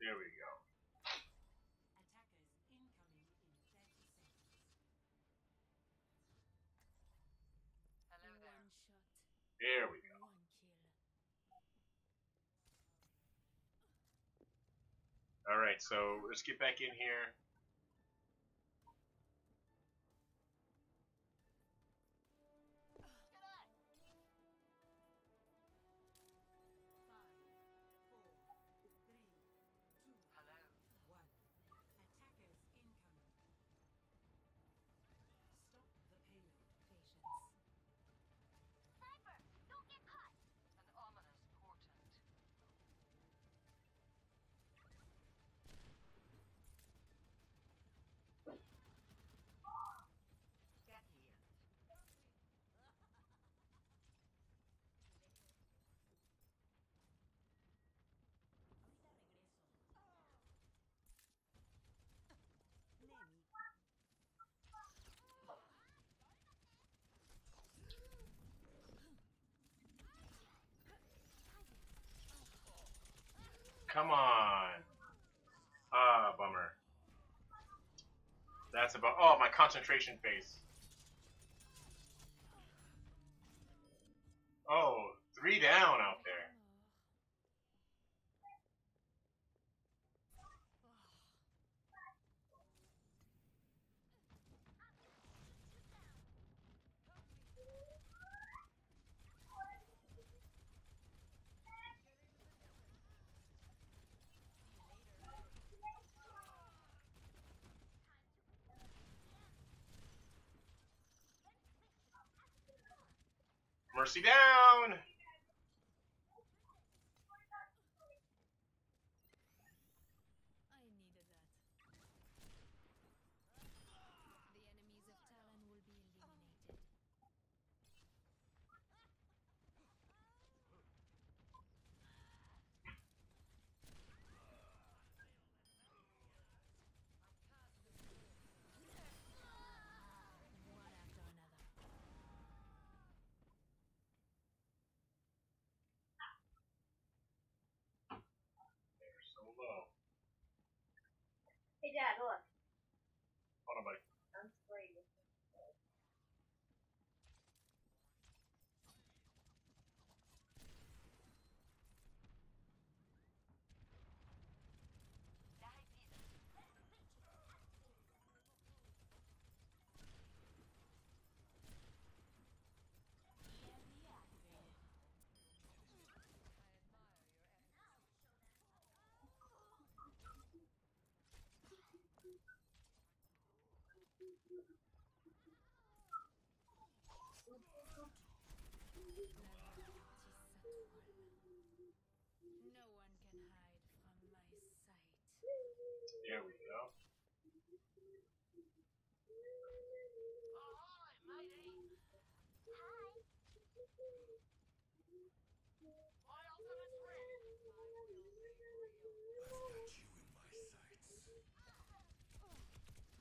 A: There we go.
D: Attackers incoming in 30 seconds.
B: Hello there.
D: One shot.
A: There we go.
D: One kill.
A: All right, so let's get back in here. Come on. Ah, bummer. That's about. Oh, my concentration face. Oh, 3 down out there. Mercy down!
D: I needed that. The enemies of Talon will be eliminated. One after another.
A: They're so low.
B: Hey, Dad, look.
A: Hold on, buddy.
B: I'm spraying this.
D: No one can hide from my sight.
A: There we go.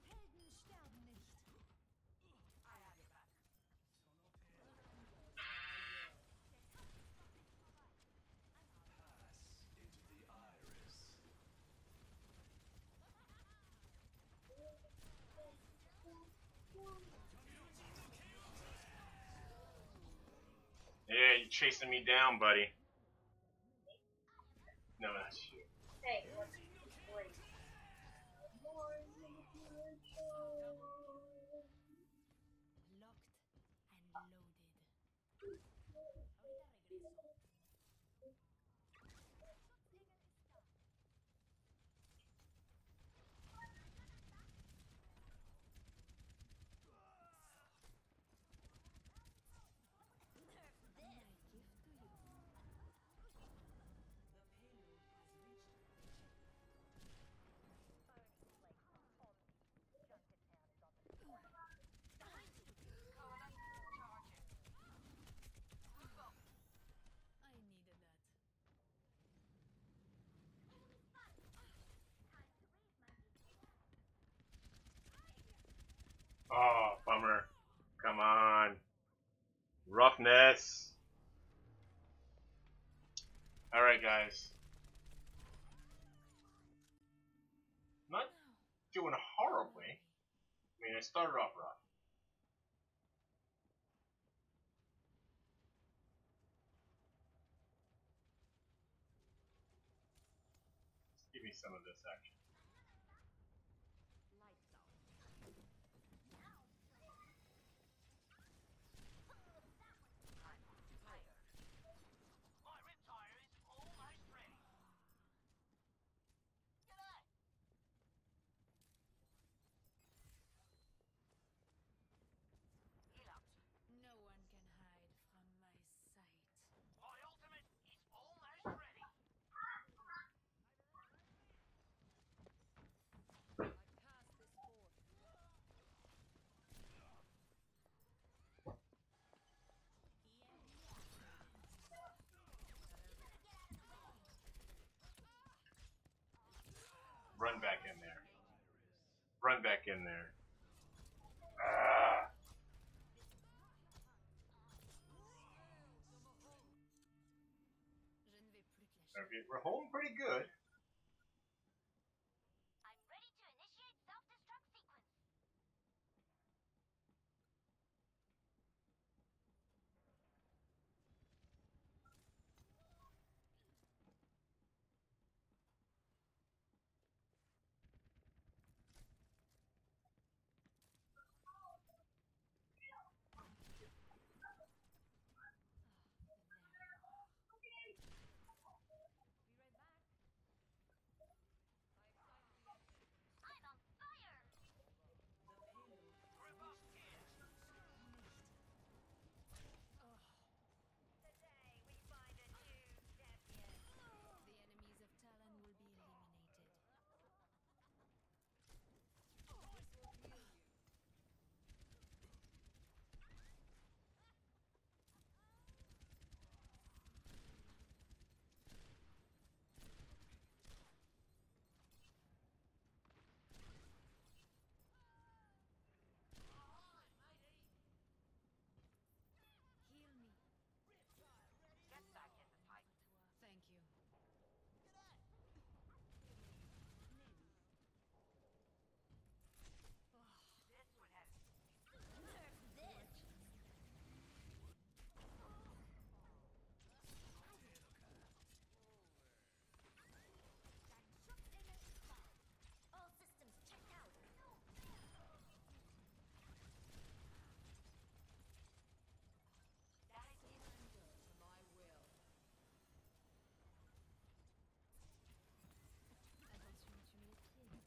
D: Helden sterben nicht.
A: Yeah, you chasing me down, buddy. No, that's you.
B: Hey, what's great?
D: Locked and loaded. Ahorita regreso. I needed that.
A: Oh, bummer. Come on. Roughness. Alright, guys. started off rough. Give me some of this action.
D: No one can hide from my sight.
F: My ultimate is almost ready.
D: I pass this forth.
A: Run back in there. Run back in there. Ah.
D: Je ne vais plus te lâcher.
A: Okay, we're holding pretty good.
F: I'm ready to initiate self-destruct sequence. I'm on fire. Today we find a new champion.
D: The enemies of Talon will be eliminated. This will heal you. Heal me.
F: Get back in the fight.
D: Thank you.
F: This would have
E: All systems checked out.
F: that is it.
D: To my will. Attention, tu mets les pieds.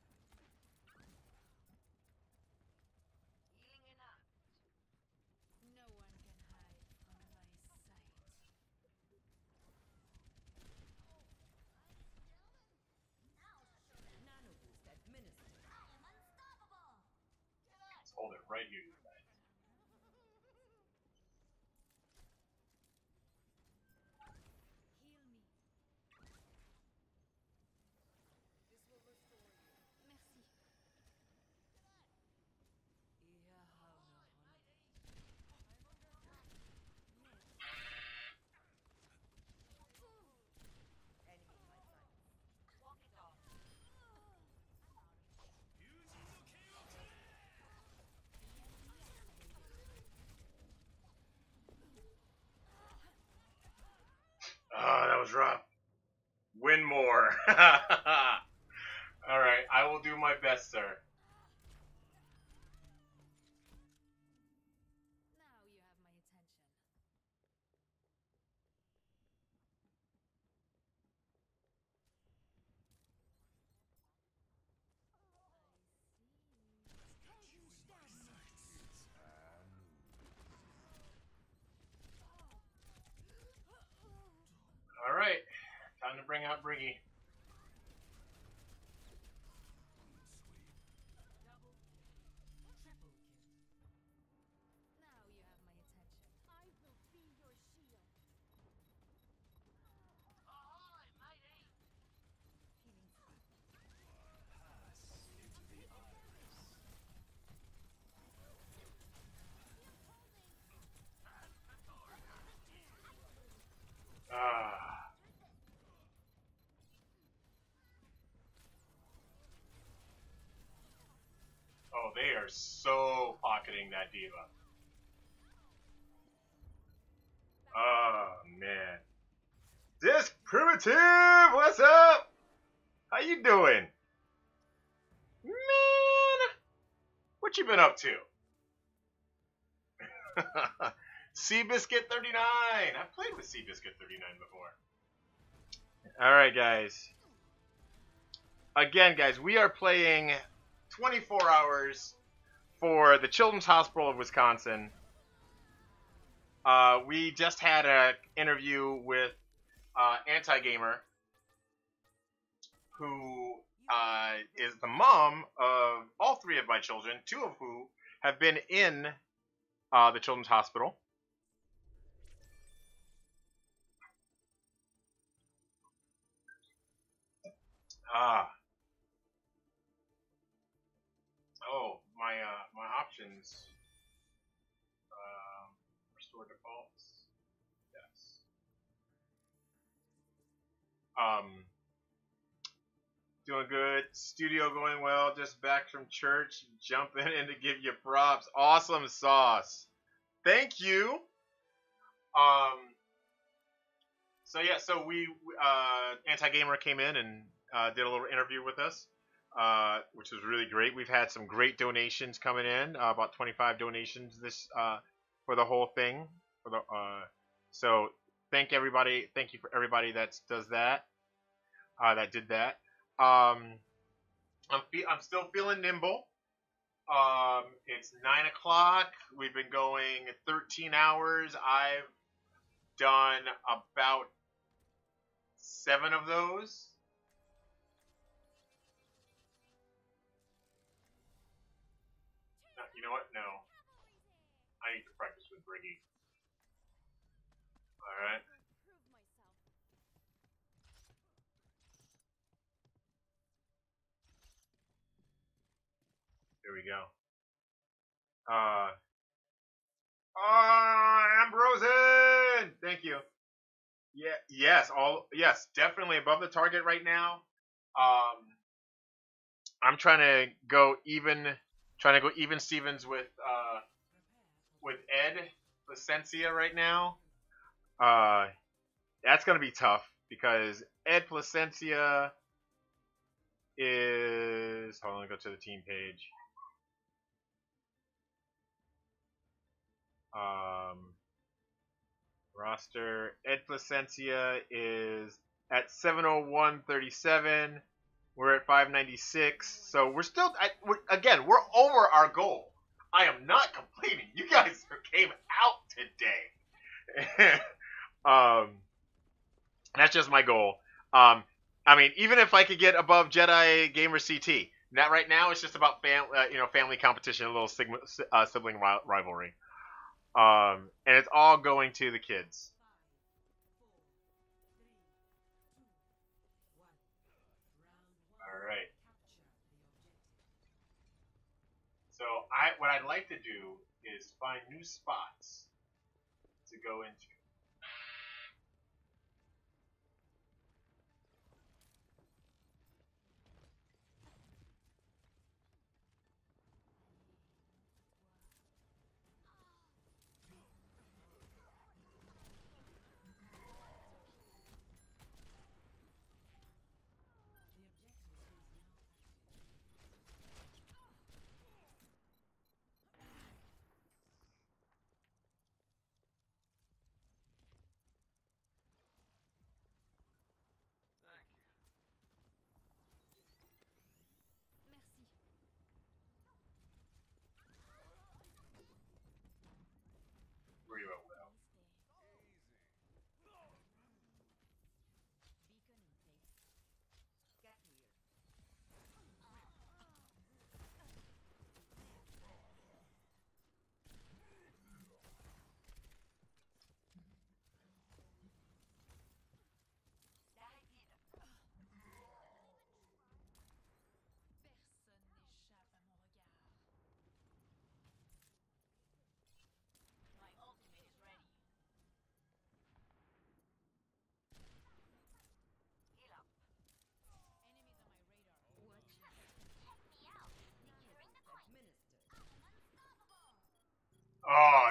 F: Healing enough.
D: No one can hide from my sight.
E: Nano boost administered. I am unstoppable.
A: Let's hold it right here, you guys.
D: Heal me. This will restore you. Merci.
E: Enemy in my sights.
F: Walk it off.
A: Oh, that was rough. Win more. Alright, I will do my best, sir.
D: Now you have my attention.
A: Alright, time to bring out Briggy.
D: Now you have my attention.
E: I will be your shield.
F: Ahoy, matey.
E: Feeling safe.
A: Ah. they are so pocketing that diva. Oh, man. This Primitive, what's up? How you doing? Man, what you been up to? Seabiscuit 39. I've played with Seabiscuit 39 before. Alright, guys. Again, guys, we are playing 24 hours for the Children's Hospital of Wisconsin. We just had an interview with Anti-Gamer, who is the mom of all three of my children, two of who have been in the Children's Hospital. Oh, my options. Restore defaults. Yes. Doing good. Studio going well. Just back from church. Jumping in to give you props. Awesome sauce. Thank you. So we Anti-Gamer came in and did a little interview with us, which was really great. We've had some great donations coming in, about 25 donations this for the whole thing. So thank everybody. Thank you for everybody that does that. That did that. I'm still feeling nimble. It's 9 o'clock. We've been going 13 hours. I've done about 7 of those. No, you know what? No. I need to practice with Briggy. Alright. Here we go. Ambrosen! Thank you. Yeah, yes, definitely above the target right now. I'm trying to go even Stevens with Ed Placencia right now. That's gonna be tough because Ed Placencia is, hold on, let me go to the team page. Roster. Ed Placencia is at 701.37. We're at 596. So we're still, we're over our goal. I am not complaining. You guys came out today. That's just my goal. I mean, even if I could get above Jedi Gamer CT, that right now it's just about family competition, a little sibling rivalry. And it's all going to the kids. All right. So what I'd like to do is find new spots to go into.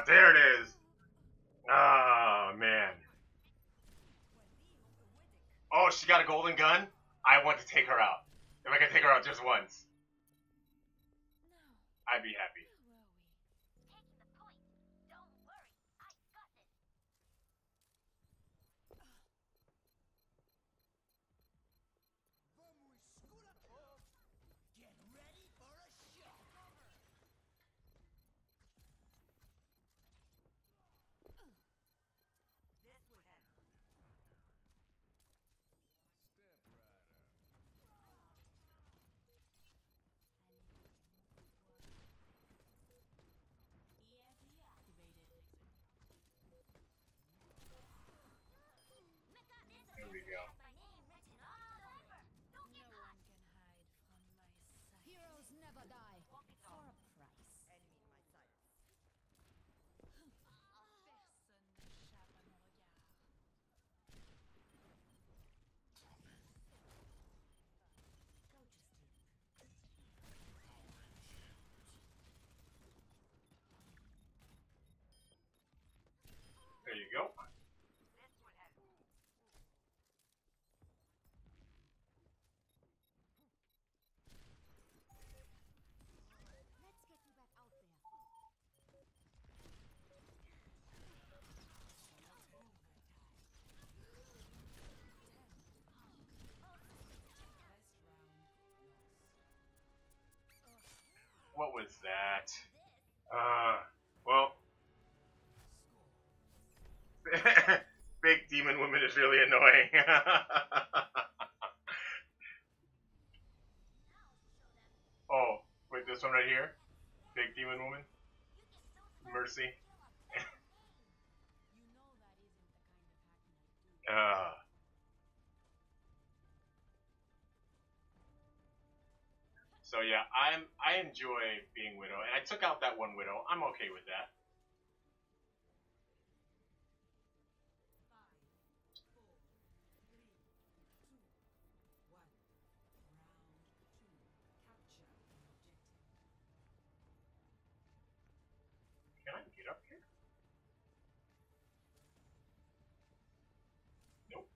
A: there it is. Oh, man. Oh, she got a golden gun? I want to take her out. If I can take her out just once, I'd be happy.
F: Taking the point. Don't worry, I got this.
A: There we go.
F: My name written all over. Don't get
D: No
F: caught.
D: one can hide from my sight.
G: Heroes never die for a price.
D: Personne n'échappe à mon regard.
A: There you go.
G: Let's get you back out there.
A: What was that? Well. Big demon woman is really annoying. Oh, wait, this one right here? Big demon woman? Mercy.
D: You know that isn't the kind of hacking I do.
A: So yeah, I enjoy being Widow, and I took out that one Widow. I'm okay with that. Can I get up here? Nope.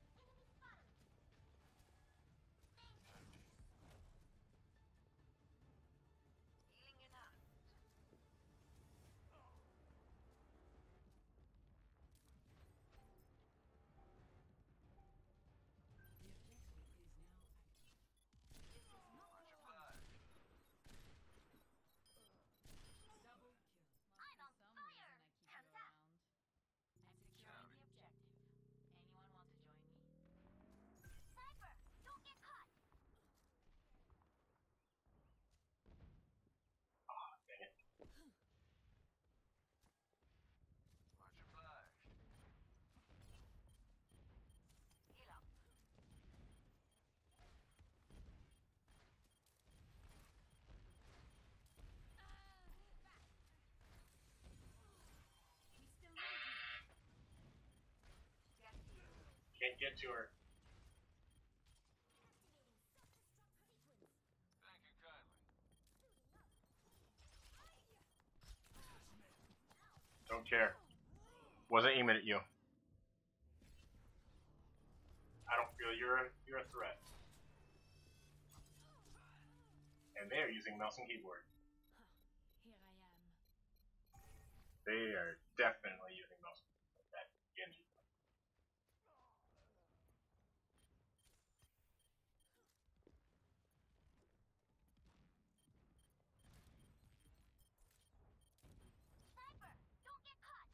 F: I'm on
D: For some
F: fire.
D: reason I keep
F: Hands
D: you
F: up.
D: around. I'm securing the objective. Anyone want to join me?
F: Sniper, don't get caught.
A: Dang it.
F: Heal up.
A: Can't get to her. Don't care. Wasn't aiming at you. I don't feel you're a threat. And they are using mouse and keyboard.
D: Here I am.
A: They are definitely using mouse and keyboard. That Genji.
F: Sniper, don't get caught.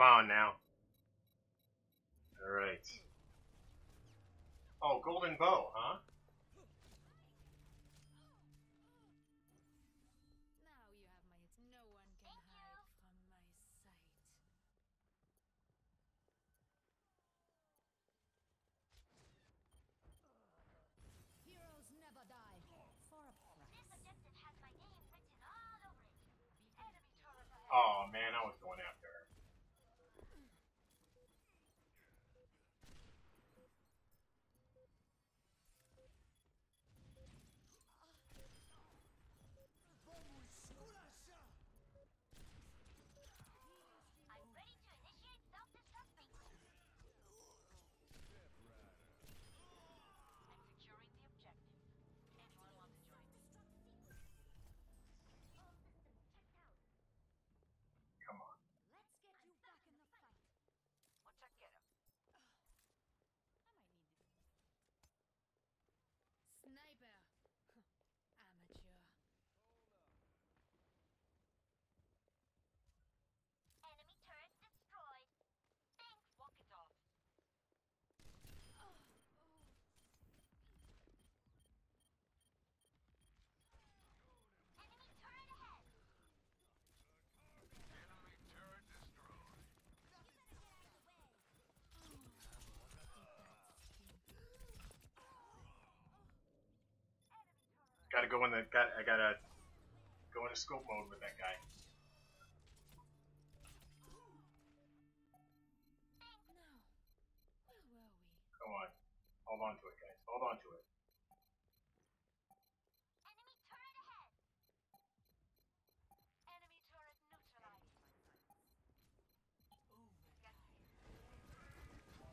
A: Come on now. Alright. Oh, golden bow, huh?
D: Now you have my. No one can hide from my sight.
G: Heroes never die. For a
F: This
G: price.
F: objective has my name written all over it. Enemy turret ahead.
A: Oh man, I was going after her.
F: I'm ready to initiate self-destruct sequence. I'm securing the objective. Anyone want to join me?
A: Come on.
G: Let's get you back in the fight.
F: Once I get him.
D: I might need this. Sniper. Amateur.
F: Enemy turret destroyed. Thanks, walk it off. Enemy turret ahead.
A: Gotta go in the. I gotta go into scope mode with that guy.
D: Now, where were we?
A: Come on. Hold on to it, guys. Hold on to it.
F: Enemy turret ahead. Enemy turret neutralized. Got Sniper, be careful.
D: No one can hide from my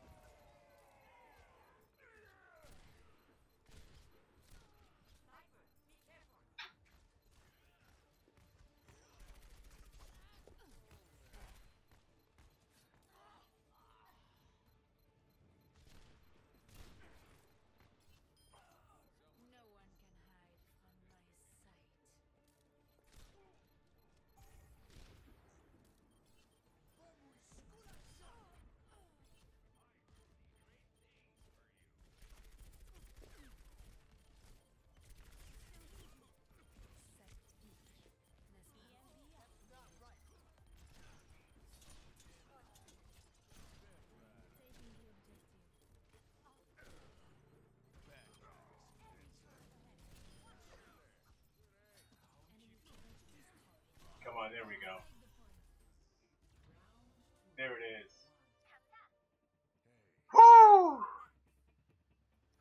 D: sight. Set beach. Taking the objective. Enemy turret destroyed.
A: Come on, there we go. There it is. Woo!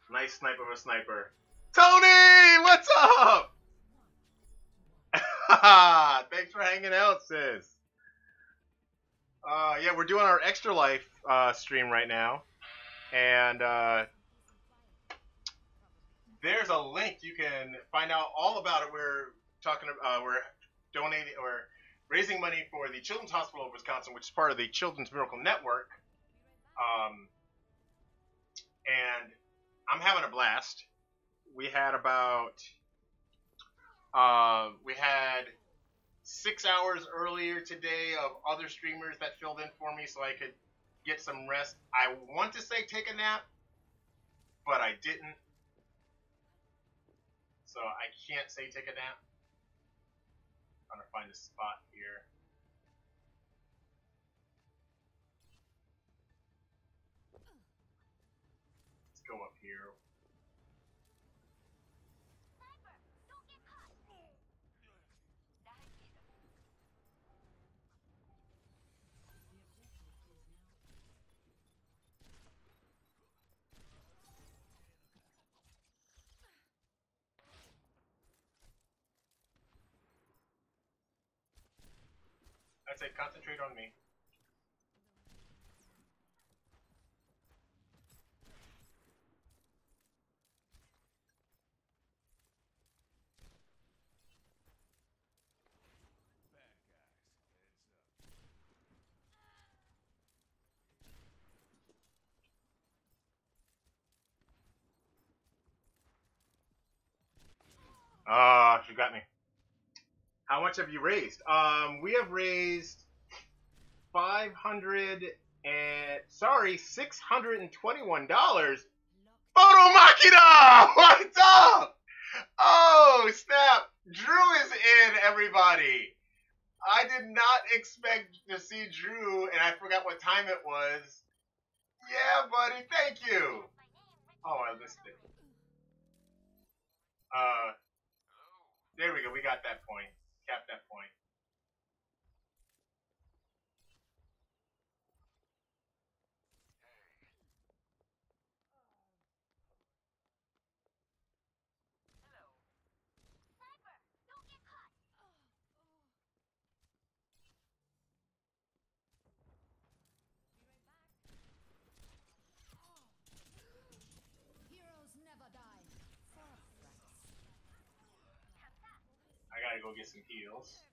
A: Nice sniper of a sniper. Tony, what's up? Thanks for hanging out, sis. Yeah, we're doing our Extra Life stream right now, and there's a link you can find out all about it. We're donating or raising money for the Children's Hospital of Wisconsin, which is part of the Children's Miracle Network. And I'm having a blast. We had 6 hours earlier today of other streamers that filled in for me so I could get some rest. I want to say take a nap, but I didn't. So I can't say take a nap. I'm trying to find a spot here. Let's go up here.
F: Sniper, don't get caught.
A: I'd say concentrate on me. Ah, you got me. How much have you raised? We have raised $5
C: $621. Photo Machina! What's up? Oh, snap. Drew is in, everybody. I did not expect to see Drew, and I forgot what time it was. Yeah, buddy, thank you. Oh, I missed it. There we go. We got that point. Capped that point.
G: Heroes never die. For a price.
C: I gotta go get some heals.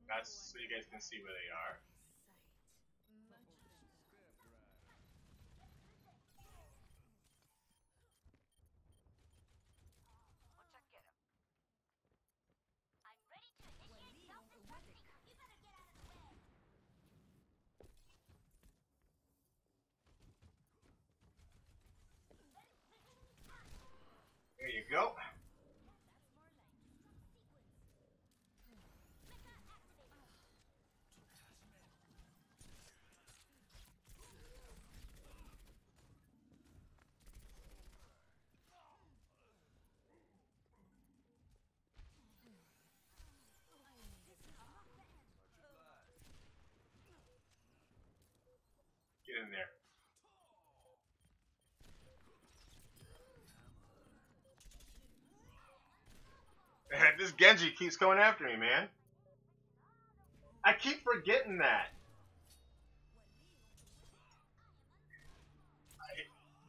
C: That's so you guys can see where they are. There you go. Get in there. This Genji keeps going after me, man. I keep forgetting that.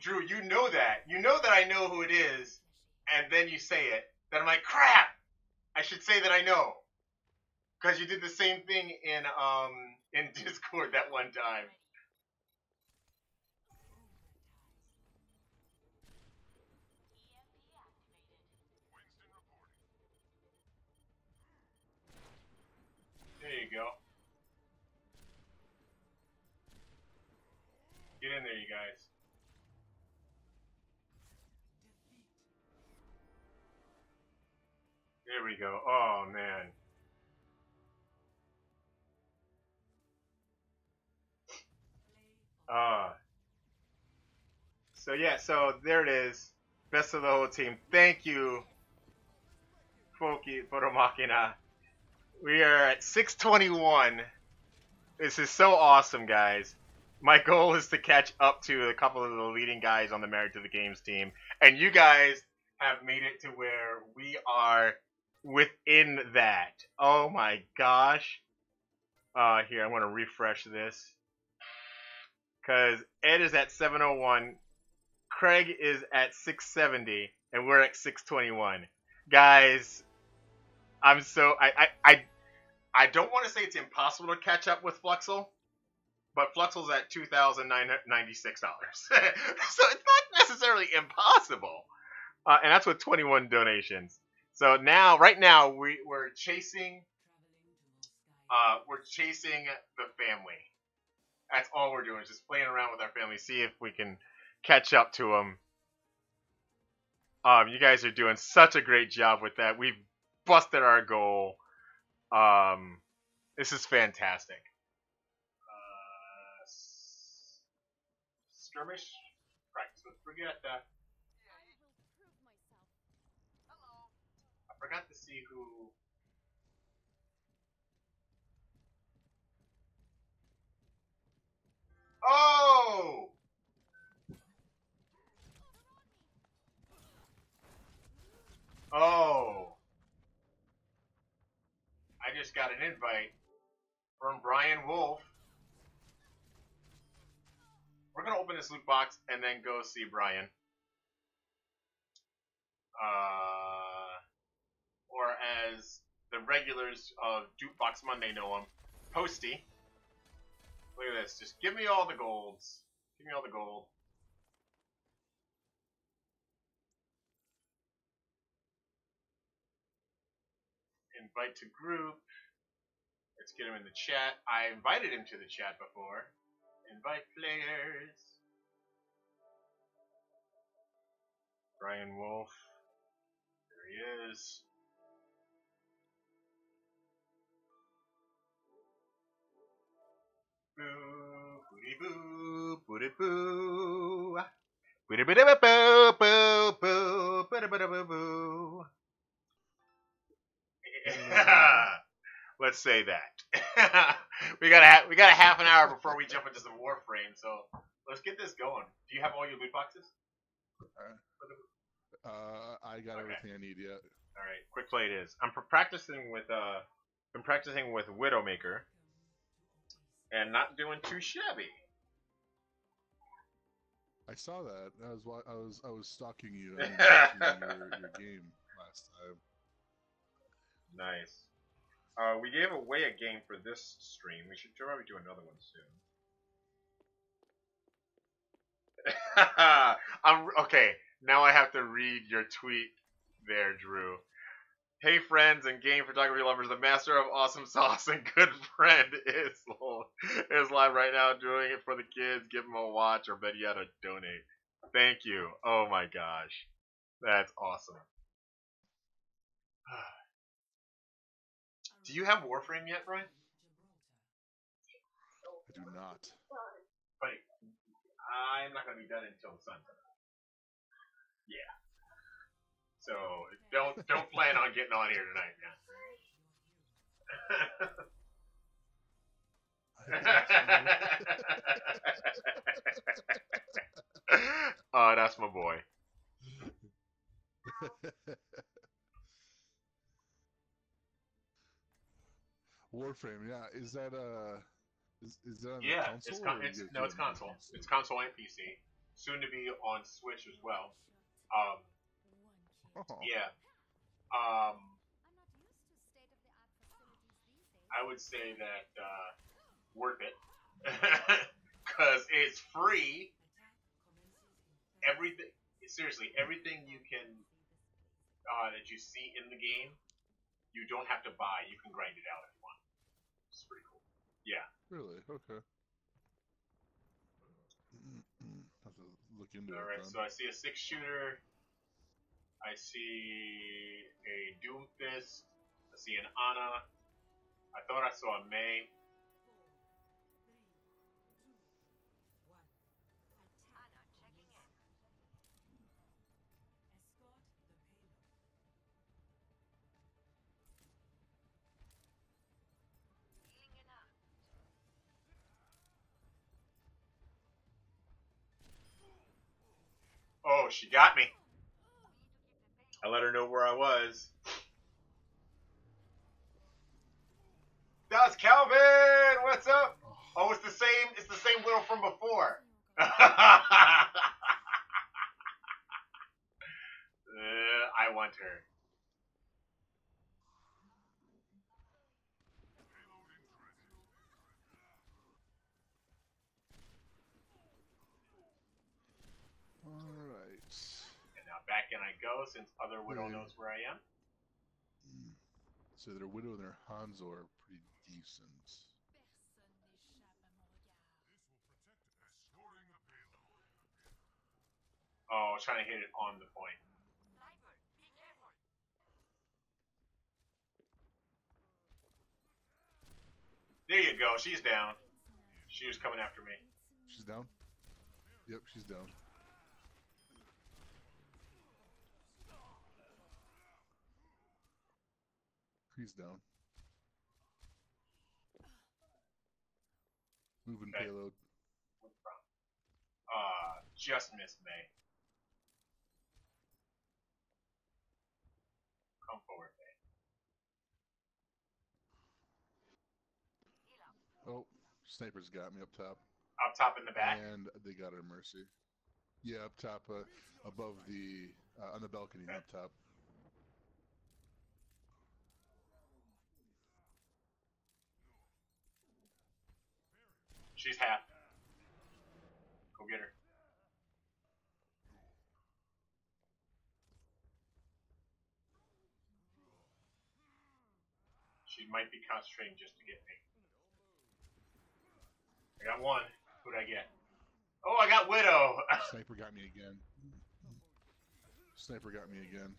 C: Drew, you know that. You know that I know who it is, and then you say it. Then I'm like, crap! I should say that I know. Because you did the same thing in Discord that one time. There you go. Get in there, you guys. There we go. Oh, man. So yeah, so there it is. Best of the whole team. Thank you, Folky Photomachina. We are at 621. This is so awesome, guys. My goal is to catch up to a couple of the leading guys on the Married to the Games team. And you guys have made it to where we are within that. Oh my gosh. Here, I'm going to refresh this. Because Ed is at 701. Craig is at 670. And we're at 621. Guys, I'm so... I don't want to say it's impossible to catch up with Fluxel, but Fluxel's at $2,996. So it's not necessarily impossible. And that's with 21 donations. So now, right now, we're chasing the family. That's all we're doing, is just playing around with our family, see if we can catch up to them. You guys are doing such a great job with that. We've busted our goal. This is fantastic. Skirmish? Right, so forget that. I forgot to see who... Oh! Oh! I just got an invite from Brian Wolf. We're gonna open this loot box and then go see Brian. Or as the regulars of Jukebox Monday know him, Posty. Look at this. Just give me all the golds. Give me all the gold. Invite to group.
A: get him in the chat. I invited him to the chat before. Invite players. Brian Wolf. There he is. Boo, booty boo, booty boo. Booty booty boo, boo, boo, boo, booty booty boo, boo. Let's say that. we got a half an hour before we jump into some Warframe, so let's get this going. Do you have all your loot boxes?
H: I got everything I need yet.
A: All right, quick play it is. I'm practicing with Widowmaker, and not doing too shabby.
H: I saw that. I was stalking you and watching your game last time.
A: Nice. We gave away a game for this stream. We should probably do another one soon. Okay. Now I have to read your tweet there, Drew. Hey friends and game photography lovers, the master of awesome sauce and good friend is live right now doing it for the kids. Give him a watch or better yet, a donate. Thank you. Oh my gosh. That's awesome. Do you have Warframe yet, Brian?
H: I do not.
A: But I'm not going to be done until the sun's up. Yeah. So don't plan on getting on here tonight, man. Oh, that's my boy.
H: Warframe, yeah. Is that is that on the
A: Yeah,
H: console?
A: It's console. It's console and PC. Soon to be on Switch as well. Yeah.
G: I'm not used to state-of-the-art facilities these days.
A: I would say that worth it because it's free. Everything, seriously, everything you can that you see in the game, you don't have to buy. You can grind it out if you want. It's pretty cool. Yeah.
H: Really? Okay. Have to look into it.
A: All right.
H: Then.
A: So I see a 6-shooter. I see a Doomfist. I see an Ana. I thought I saw a May. Oh, she got me. I let her know where I was. That's Calvin. What's up? Oh, it's the same. It's the same Widow from before. I want her.
H: Alright.
A: And now back in I go, since other Widow knows where I am.
H: So their Widow and their Hanzo are pretty decent.
A: Oh, I was trying to hit it on the point. There you go. She's down. She was coming after me.
H: She's down? Yep, she's down. He's down. Moving
A: Okay.
H: payload.
A: Just missed May. Come forward, May.
H: Oh, sniper's got me up top.
A: Up top in the back.
H: And they got her Mercy. Yeah, up top, above the, on the balcony,
A: Okay.
H: up top.
A: She's half. Go get her. She She might be concentrating just to get me. I got one. Who'd I get? Oh, I got Widow.
H: Sniper got me again. Sniper got me again.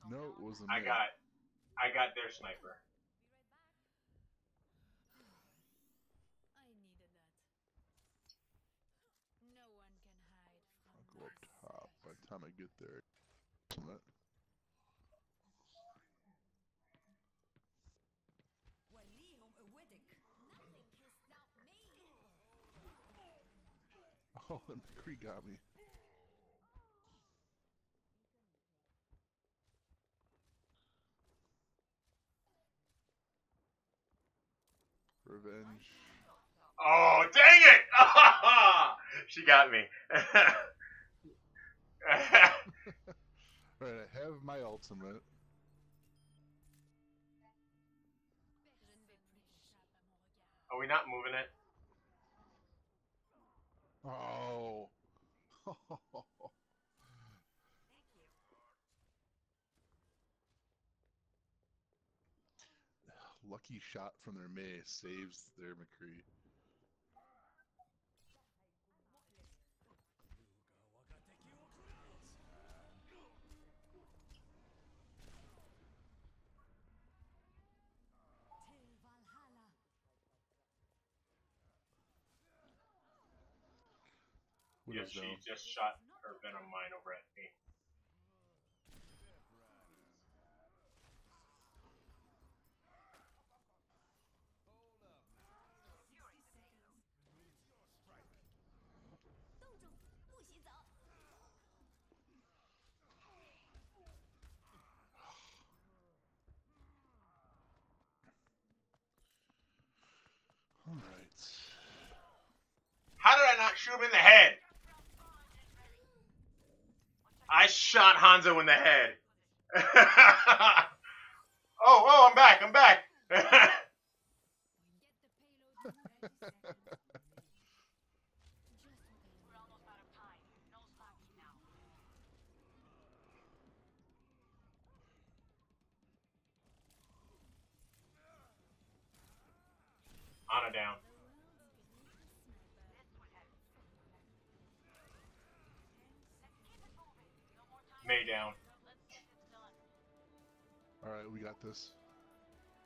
H: No, it wasn't me.
A: I got their sniper.
D: I needed that. No one can hide from
H: I'll go up
D: my
H: top by the
D: sight.
H: time I get there. Ultimate. Oh, and McCree got me. Revenge.
A: Oh, dang it! She got me.
H: Right, I have my ultimate.
A: Are we not moving it?
H: Oh. Lucky shot from their May saves their McCree.
A: Yeah,
H: Widow's
A: she
H: down.
A: just shot her venom mine over at me.
H: Alright.
A: How did I not shoot him in the head? I shot Hanzo in the head. Oh, I'm back. I'm back. Ana down. May down.
H: Alright, we got this.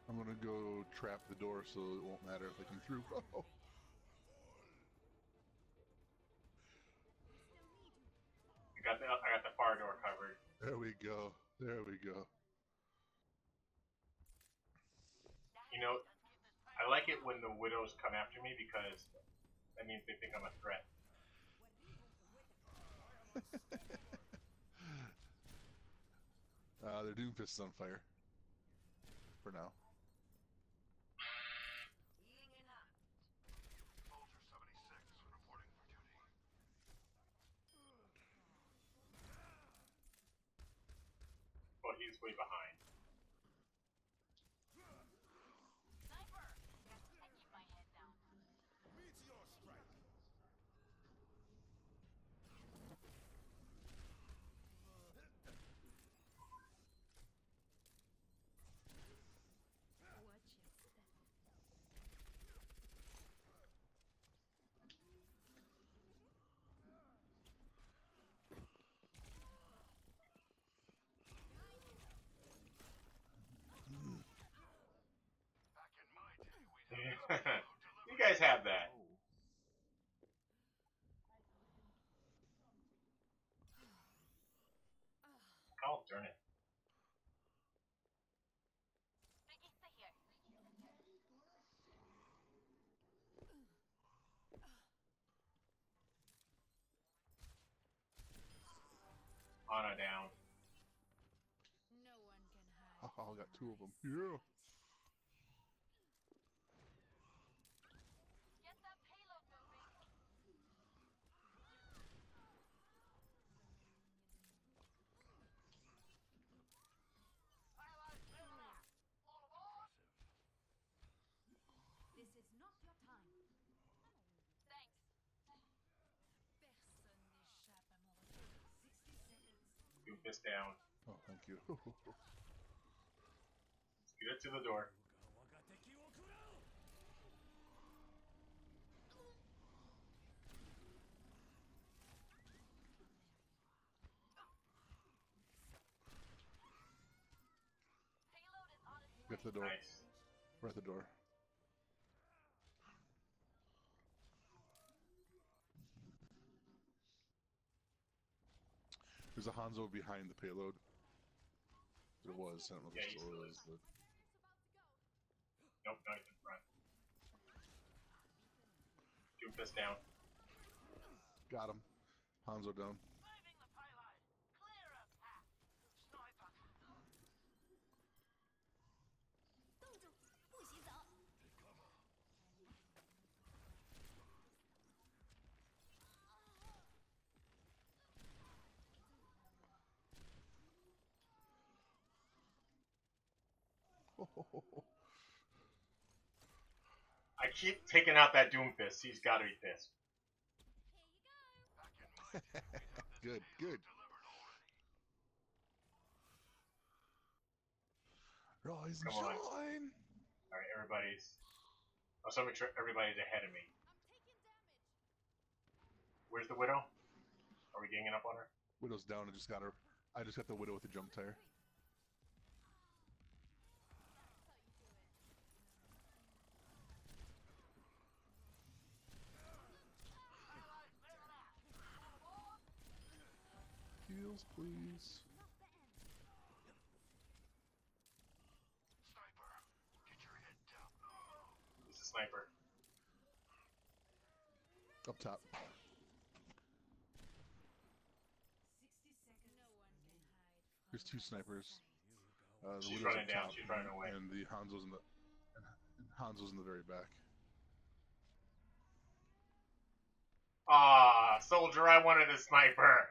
H: I'm gonna go trap the door so it won't matter if they come through. Oh.
A: I got the far door covered.
H: There we go. There we go.
A: You know, I like it when the widows come after me because that means they think I'm a threat.
H: Their Doom Fist is on fire. For now.
A: Oh, he's way behind. You guys have that. Oh, darn it. Ana down.
D: No one can hide.
H: Oh, I got two of them. Yeah.
A: Doom Fist down.
H: Oh, thank you.
A: Get it to the door.
H: Get to the door.
A: Nice.
H: We're at the door. There's a Hanzo behind the payload. There was. I don't know if
A: Yeah,
H: there
A: he
H: still
A: still
H: is.
A: is.
H: But...
A: Nope, now he's in front. Doomfist down.
H: Got him. Hanzo down.
A: I keep taking out that Doomfist. He's got to be pissed.
H: Good, good. Rise and
A: Come on.
H: shine.
A: Alright, everybody's... Oh, so make sure everybody's ahead of me. Where's the Widow? Are we ganging up on her?
H: Widow's down. I just got her. I just got the Widow with the jump tire. Heals, please.
A: He's a sniper.
H: Up top. There's two snipers. The
A: She's
H: Widow's
A: running
H: up
A: down.
H: top,
A: She's running away.
H: and the Hanzo's in the Hanzo's in the very back.
A: Ah, soldier, I wanted a sniper.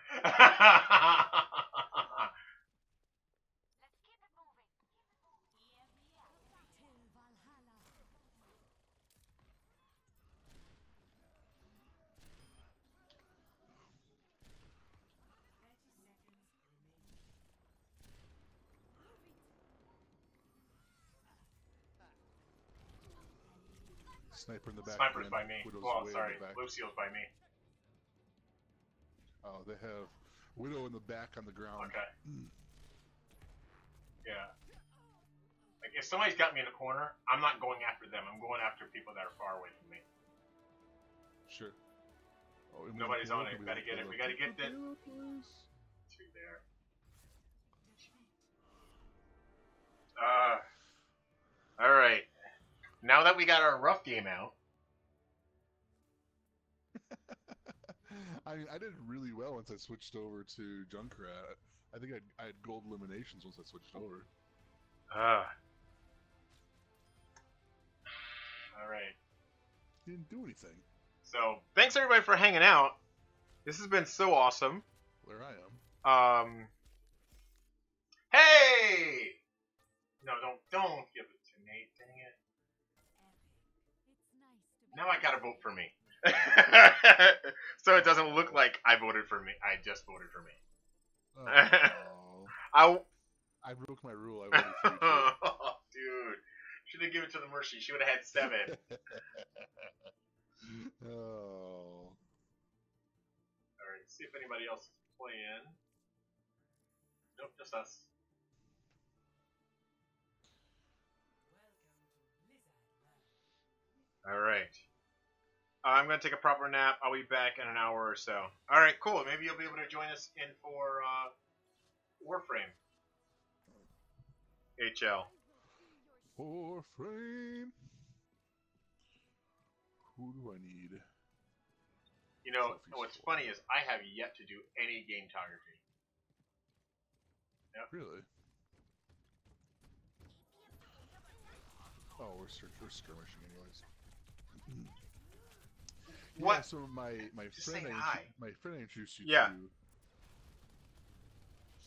H: Sniper in the back.
A: Sniper's
H: again.
A: by me.
H: Widow's
A: Well,
H: way in
A: sorry,
H: the back.
A: Lucio's by me.
H: Oh, they have Widow in the back on the ground.
A: Okay. Yeah. Like, if somebody's got me in a corner, I'm not going after them. I'm going after people that are far away from me.
H: Sure. Oh, and
A: Nobody's
H: we
A: on
H: can
A: it.
H: be
A: We gotta
H: like,
A: get it. We gotta get that. Two there. Alright. Now that we got our rough game out.
H: I mean, I did really well once I switched over to Junkrat. I think I had gold eliminations once I switched over.
A: Alright.
H: Didn't do anything.
A: So, thanks everybody for hanging out. This has been so awesome.
H: There I am.
A: Hey! No, don't give it to me. Dang it. Now I gotta vote for me. So it doesn't look like I voted for me. I just voted for me.
H: Oh, I broke my rule. I voted for you too.
A: Oh, dude. Should have given it to the Mercy. She would have had 7.
H: Oh.
A: Alright, see if anybody else is playing. Nope, just us. Alright. I'm going to take a proper nap. I'll be back in an hour or so. Alright, cool. Maybe you'll be able to join us in for Warframe. HL.
H: Warframe. Who do I need?
A: You know, what's funny is I have yet to do any gametography. Yep.
H: Really? Oh, we're skirmishing anyways.
A: What?
H: Yeah, so my
A: Just
H: friend
A: say hi.
H: my friend I introduced you
A: Yeah.
H: to.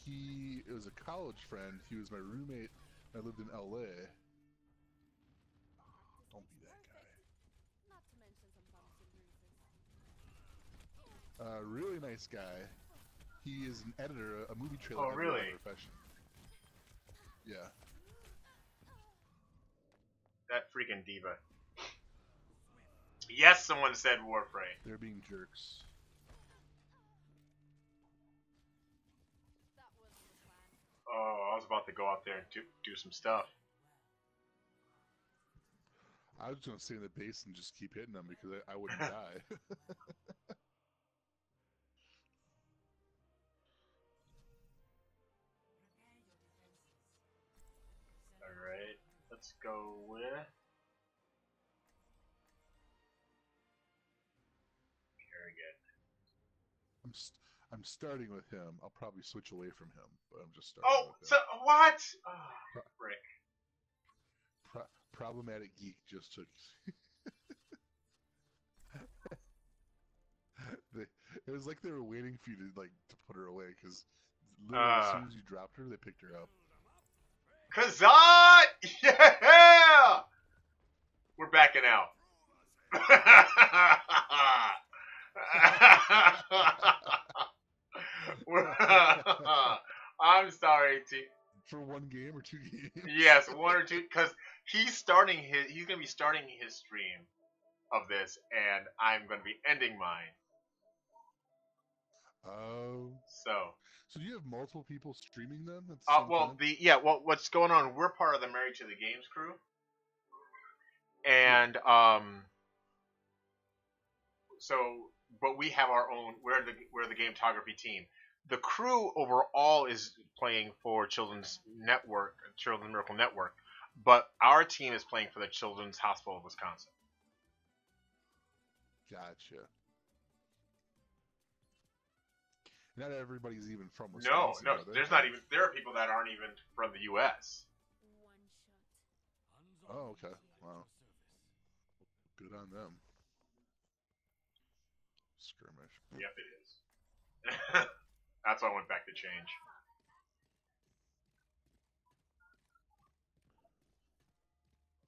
H: He was a college friend. He was my roommate. I lived in LA. Don't be that guy.
G: Not to mention some bumps and bruises.
H: Really nice guy. He is an editor, a movie trailer
A: Oh,
H: editor by
A: really?
H: profession. Yeah.
A: That freaking diva. Yes, someone said Warframe.
H: They're being jerks.
G: That wasn't the plan.
A: Oh, I was about to go out there and do some stuff.
H: I was gonna stay in the base and just keep hitting them because I wouldn't die.
A: Alright, let's go with... Kerrigan.
H: I'm starting with him. I'll probably switch away from him, but I'm just starting
A: Oh,
H: with
A: so,
H: him.
A: what? Oh, frick.
H: Problematic geek just took. It was like they were waiting for you to to put her away because literally as soon as you dropped her, they picked her up.
A: Kazat! Yeah! We're backing out. I'm sorry, T.
H: For one game or 2 games?
A: Yes, 1 or 2, because he's gonna be starting his stream of this, and I'm gonna be ending mine.
H: Oh. So do you have multiple people streaming them at the same time?
A: What's going on? We're part of the Married to the Games crew, and but we have our own. We're the Gametography team. The crew overall is playing for Children's Miracle Network, but our team is playing for the Children's Hospital of Wisconsin.
H: Gotcha. Not everybody's even from
A: No,
H: Wisconsin. Are they?
A: there's not even. There are people that aren't even from the U.S.
D: One shot.
H: Oh, okay. Wow. Good on them. Skirmish.
A: Yep, it is. That's why I went back to change.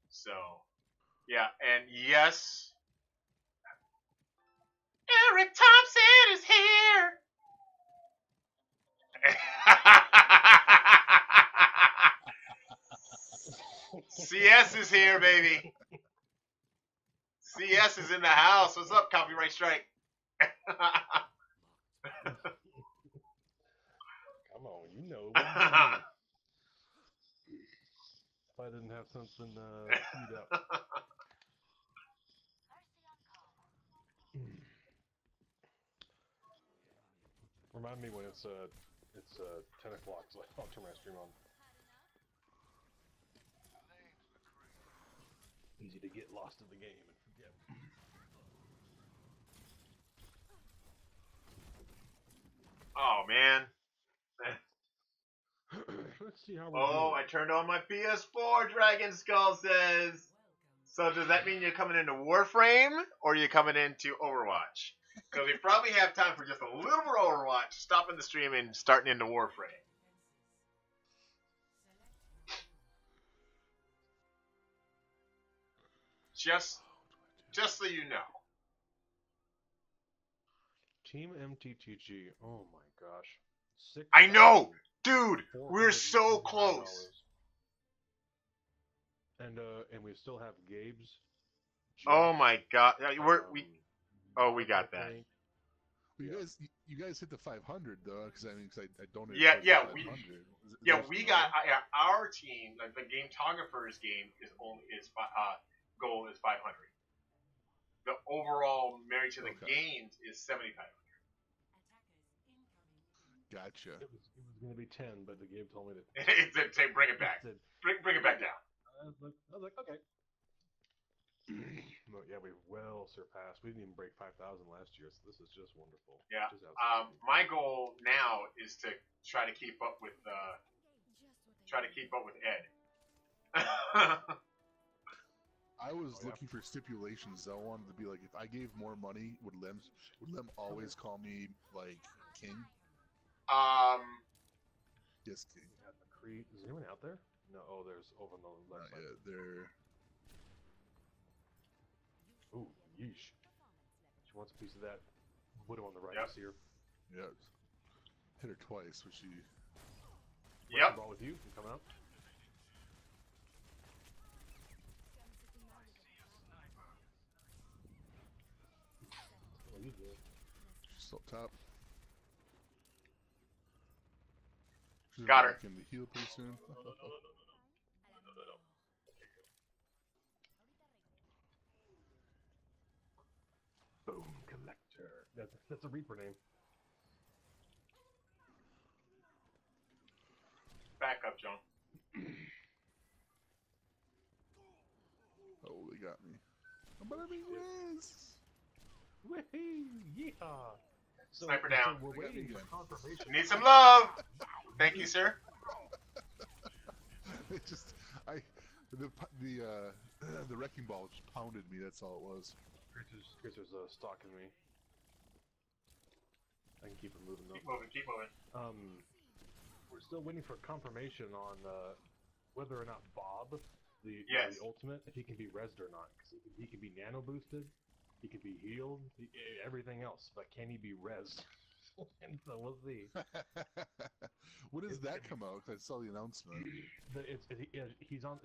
A: So, yeah, and yes, Eric Thompson is here. CS is here, baby. CS is in the house. What's up, Copyright Strike?
I: Come on, you know. What do you mean? If I didn't have something queued up. Remind me when it's 10 o'clock, so I'll turn my stream on. Easy to get lost in the game and forget.
A: Oh man.
I: Let's see how we're
A: Oh,
I: doing.
A: I turned on my PS4. Dragon Skull says. So does that mean you're coming into Warframe or you're coming into Overwatch? Because we probably have time for just a little more Overwatch, stopping the stream and starting into Warframe. Just so you know.
I: Team MTTG. Oh my gosh.
A: I know! Dude, we're so close.
I: And we still have Gabe's.
A: Oh my god. We got that.
H: You guys hit the 500 though, because I donated.
A: Yeah,
H: we
A: got our team. Like the Gametographers game goal is 500. The overall Married to the Games is 7,500.
H: Gotcha.
I: It was going to be 10, but the game told me to
A: Say, bring it back. Bring it back down.
I: I was like, okay. But yeah, we well surpassed. We didn't even break 5,000 last year, so this is just wonderful.
A: Yeah. My goal now is to try to keep up with Ed.
H: I was looking for stipulations. I wanted to be like, if I gave more money, would Lem always call me like king? Yes, king.
I: Is anyone out there? No. Oh, there's over on the left side.
H: Yeah, they're.
I: Ooh, yeesh. She wants a piece of that widow on the right.
A: Yep.
I: You see her?
H: Yes. Hit her twice, but she.
A: Yep.
I: Ball with you. You coming up? What are you doing?
H: She's still top. She's
A: Got her.
H: back in the heal pretty soon.
I: Boom collector. That's a Reaper name.
A: Back up, John.
H: Oh, they got me. I'm gonna be Riz.
I: Woohoo! Yeehaw! So,
A: Sniper down.
I: So we're
H: They got me
I: waiting for
H: again.
I: confirmation.
A: Need some love. Thank you, sir.
H: It just, the wrecking ball just pounded me. That's all it was.
I: Chris is stalking me. I can keep her moving though.
A: Keep moving, keep moving.
I: We're still waiting for confirmation on whether or not Bob, the ultimate, if he can be rezzed or not. Because he can be nano boosted, he can be healed, everything else, but can he be rezzed? And so we'll see.
H: When does that come out? 'Cause I saw the announcement.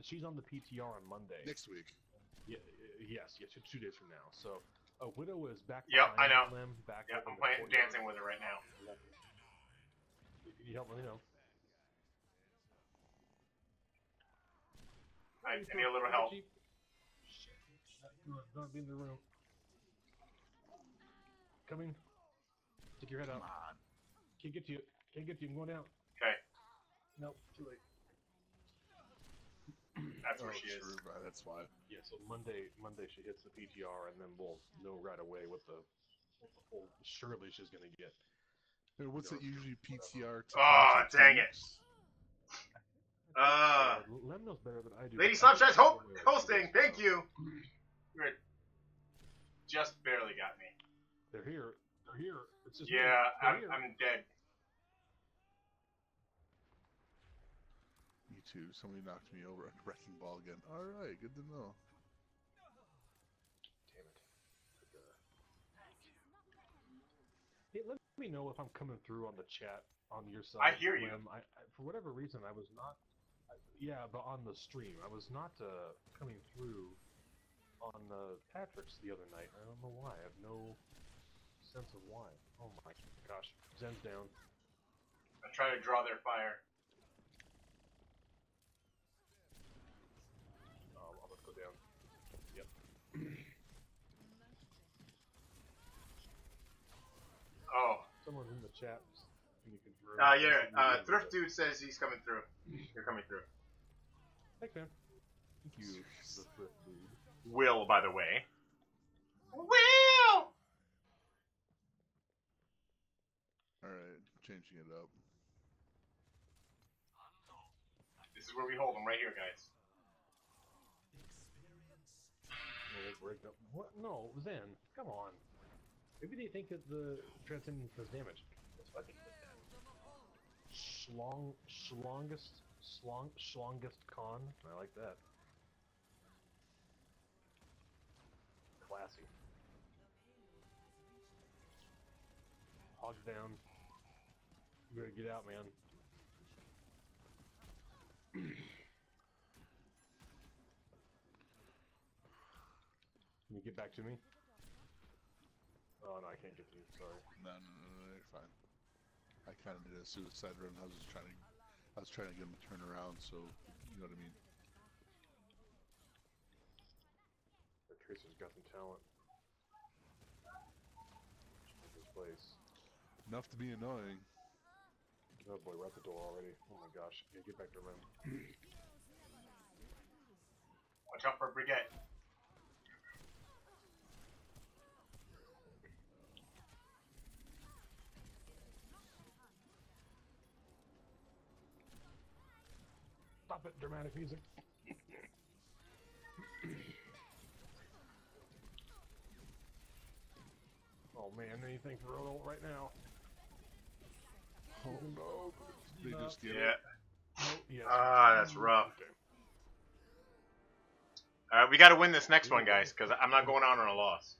I: She's on the PTR on Monday.
H: Next week.
I: Yes, 2 days from now. So, Widow is back.
A: Yep, I know.
I: Limb, back
A: Yep,
I: up
A: I'm
I: in the
A: playing
I: courtyard.
A: dancing with it right now.
I: You help me know.
A: I need a little help.
I: Shit. Not be in the room. Coming. Stick your head out.
H: Come on.
I: Can't get to you. Can't get to you. I'm going down.
A: Okay,
I: Nope. Too late.
A: that's where
H: Oh,
A: she is.
H: sure, right, that's why.
I: Yeah. So Monday she hits the PTR, and then we'll know right away what the whole surely she's gonna get.
H: And what's
I: You
H: it
I: know,
H: usually PTR? To
A: Oh,
H: come to
A: dang it.
H: weeks?
I: Lem knows better than I do.
A: Lady
I: but I
A: Slapshine's
I: don't know where
A: hosting.
I: it is.
A: Thank you. You're just barely got me.
I: They're here. They're here. It's just
A: Yeah,
I: me. They're here.
A: I'm dead.
H: Me too. Somebody knocked me over on a wrecking ball again. Alright, good to know.
I: Damn it. Hey, let me know if I'm coming through on the chat on your side.
A: I hear you.
I: Lem. I, for whatever reason, I was not. Yeah, but on the stream, I was not coming through on Patrick's the other night. I don't know why. I have no sense of why. Oh my gosh. Zen's down.
A: I try to draw their fire.
I: I'm gonna go down. Yep.
A: Oh.
I: Someone's in the chat. You can
A: Thrift Dude says he's coming through. You're coming through.
I: Thanks, man.
H: Thank you.
I: The Thrift Dude.
A: Will, by the way. Will!
H: Alright, changing it up.
A: This is where we hold them, right here, guys.
I: What? No, Zen. Come on. Maybe they think that the Transcendence does damage. That's what I think about that. Schlongest con. I like that. Classy. Hogs down. You better get out, man. Can you get back to me? Oh no, I can't get to you. Sorry.
H: No, you're fine. I kind of did a suicide run. I was trying to get him to turn around, so you know what I mean.
I: The Tracer's got some talent. This place.
H: Enough to be annoying.
I: Oh boy, we're at the door already. Oh my gosh. Yeah, get back to the room.
A: Watch out for Brigette.
I: Stop it, dramatic music. Oh man, anything for Rodol right now?
H: Oh no! They just get
A: Yeah.
I: No, yes.
A: Ah, that's rough.
I: Okay.
A: Alright, we gotta win this next one, guys, because I'm not going out on a loss.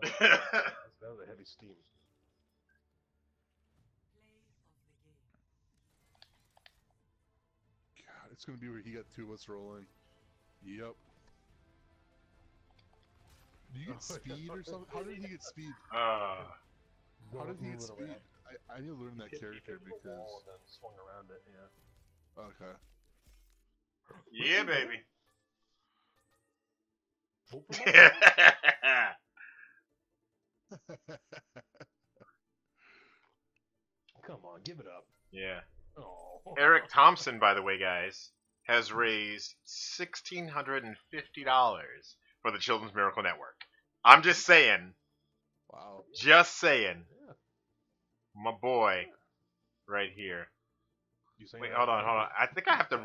I: That was a heavy steam.
H: it's gonna be where he got two of us rolling. Yep. Do you get speed or something? How did he get speed? How did he get speed? I need to learn that character because.
I: And then swung around it. Yeah.
H: Okay.
A: Yeah, baby.
I: Come on, give it up.
A: Yeah.
I: Oh.
C: Eric Thompson, by the way, guys, has raised $1,650 for the Children's Miracle Network. I'm just saying.
H: Wow.
C: Just saying.
I: Yeah.
C: My boy, right here. Wait,
I: that?
C: hold on. I think I have to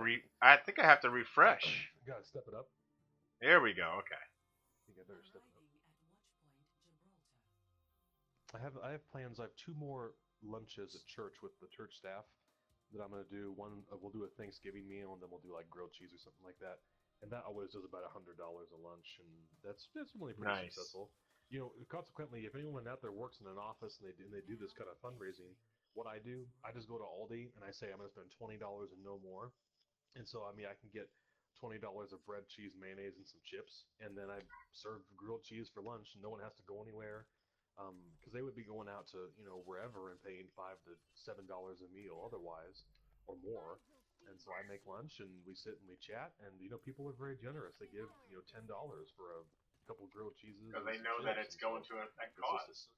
C: refresh.
I: You gotta step it up.
C: There we go. Okay.
I: I think I better step it up. I have plans. I have 2 more lunches at church with the church staff that I'm gonna do. One, we'll do a Thanksgiving meal, and then we'll do like grilled cheese or something like that. And that always does about $100 a lunch, and that's really pretty successful. You know, consequently, if anyone out there works in an office and they do this kind of fundraising, what I do, I just go to Aldi and I say I'm gonna spend $20 and no more. And so I mean I can get $20 of bread, cheese, mayonnaise, and some chips, and then I serve grilled cheese for lunch, and no one has to go anywhere. Because they would be going out to, you know, wherever and paying $5 to $7 a meal otherwise, or more. And so I make lunch, and we sit and we chat, and you know, people are very generous. They give, you know, $10 for a couple grilled cheeses.
A: Because they know that it's going to a cause.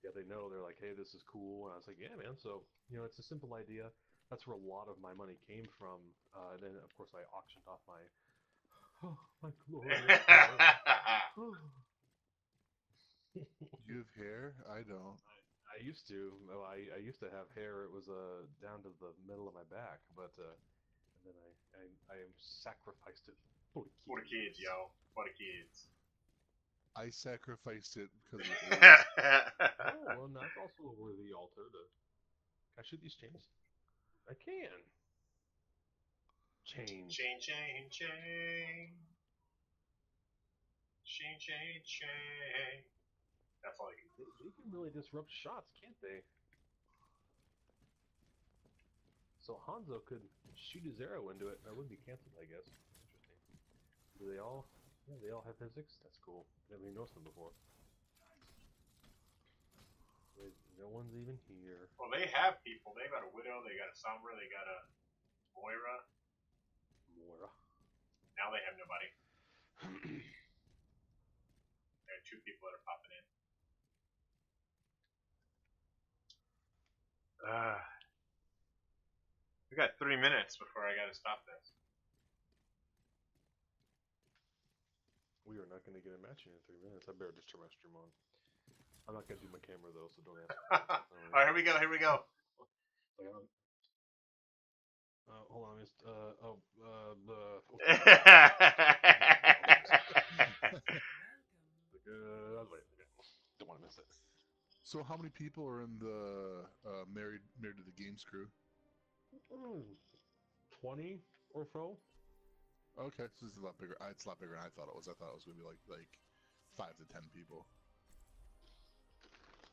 I: Yeah, they know. They're like, hey, this is cool, and I was like, yeah, man. So you know, it's a simple idea. That's where a lot of my money came from. Then of course I auctioned off my my glorious hair.
H: You have hair? I don't.
I: I used to. Well, I used to have hair. It was down to the middle of my back, but and then I sacrificed it for the kids.
A: For the kids, yo. For the kids.
H: I sacrificed it because of
I: Oh, well, that's also a worthy altar. Can I shoot these chains? I can. Chain.
A: Chain, chain, chain. Chain, chain, chain. That's all I can do.
I: They can really disrupt shots, can't they? So Hanzo could shoot his arrow into it, and it wouldn't be canceled, I guess. Interesting. Do they all? Yeah, they all have physics? That's cool. Never even noticed them before. No one's even here.
A: Well, they have people. They got a Widow, they got a Sombra, they got a Moira. Now they have nobody. There are 2 people that are popping in. We got 3 minutes before I gotta stop this.
I: We are not going to get a match in 3 minutes. I better just turn my stream on. I'm not going to do my camera though, so don't ask.
A: Alright, here we go, here we go.
I: Hold on, don't want to miss it.
H: So how many people are in the married to the games crew?
I: 20 or so.
H: Okay, so this is a lot bigger. It's a lot bigger than I thought it was. I thought it was gonna be like 5 to 10 people.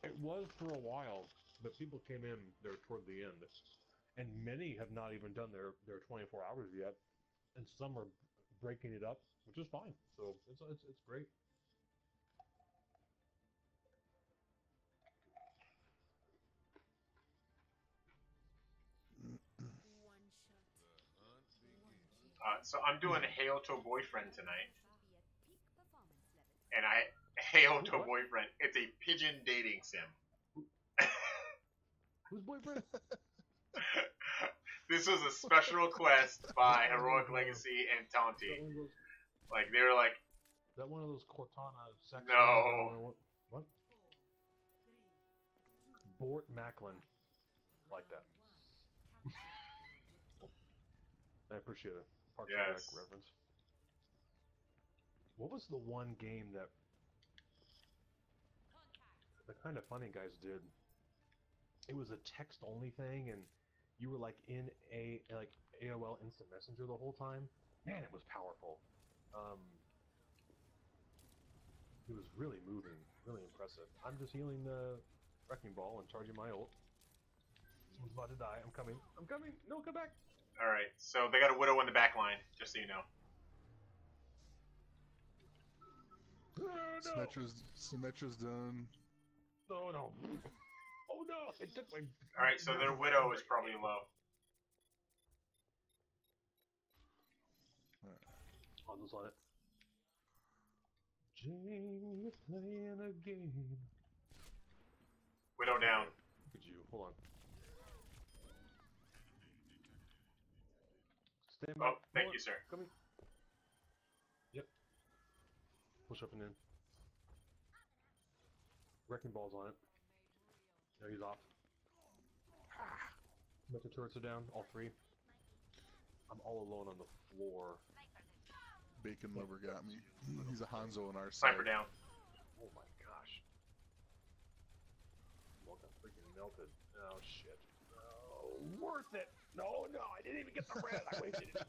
I: It was for a while, but people came in there toward the end, and many have not even done their 24 hours yet, and some are breaking it up, which is fine. So it's great.
A: So I'm doing Hail to a Boyfriend tonight. And Hail to a Boyfriend. It's a pigeon dating sim.
I: Who's boyfriend?
A: This was a special request by Heroic Legacy and Taunty. Like, they were like...
I: Is that one of those Cortana sex?
A: No.
I: What? Bort Macklin. Like that. I appreciate it. Parks and Rec reference. What was the one game that the Kind of Funny guys did? It was a text-only thing, and you were like in like AOL Instant Messenger the whole time. Man, it was powerful. It was really moving, really impressive. I'm just healing the Wrecking Ball and charging my ult. Someone's about to die. I'm coming. No, come back.
C: Alright, so they got a Widow in the back line, just so you know.
H: Symmetra's done.
I: No, no. Oh no! It took my.
C: Alright, so their Widow is probably low.
I: I'll just let it. Jane is playing a game.
C: Widow down.
I: Look at you. Hold on. Stand by.
C: Oh, thank you, sir.
I: Come here. Yep. Push up and in. Wrecking balls on it. No, he's off. But the turrets are down, all three. I'm all alone on the floor.
H: Bacon Lover got me. He's a Hanzo on our side.
C: Sniper down.
I: Oh my gosh. Well, got freaking melted. Oh shit. Oh, worth it! No, no, I didn't even get the red. I wasted it.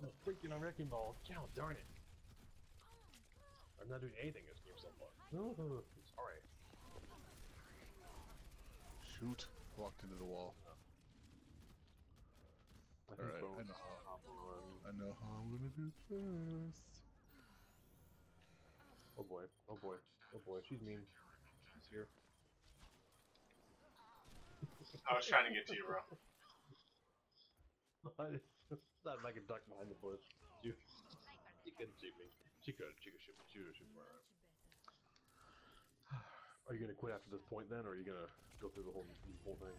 I: I'm freaking on wrecking ball. God darn it. I'm not doing anything this game so far. Alright.
H: Shoot. Walked into the wall. Alright, I know how I'm gonna do this.
I: Oh boy, oh boy, oh boy, she's mean. She's here.
C: I was trying to get to you, bro.
I: Not like a duck behind the bush. She couldn't shoot me. She could shoot me. Are you gonna quit after this point then, or are you gonna go through the whole thing?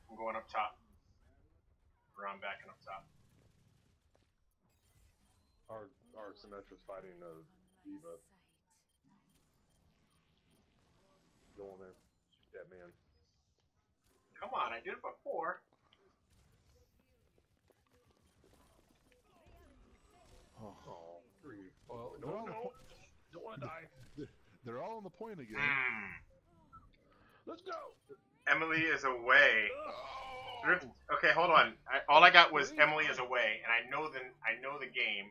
C: I'm going up top. Or I'm backing up top.
I: Our Symmetra's fighting Diva. Go on there. Shoot that man.
C: Come on, I did it before.
I: Oh, free.
H: Well,
I: No. Don't want to die.
H: They're all on the point again.
I: Let's go.
C: Emily is away.
H: Oh.
C: Okay, hold on. All I got was Emily is away, and I know the game.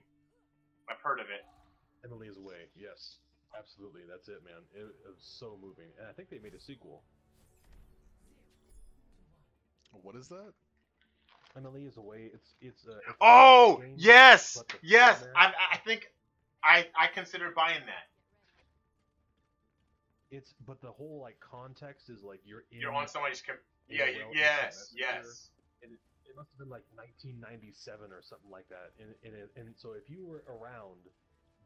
C: I've heard of it.
I: Emily is away. Yes, absolutely. That's it, man. It was so moving, and I think they made a sequel.
H: What is that?
I: Emily is away. It's
C: Oh,
I: game,
C: yes,
I: but the
C: yes.
I: format-
C: I think I considered buying that.
I: But the whole like context is like you're
C: on somebody's
I: Yeah,
C: yes.
I: And it must have been like 1997 or something like that. And so if you were around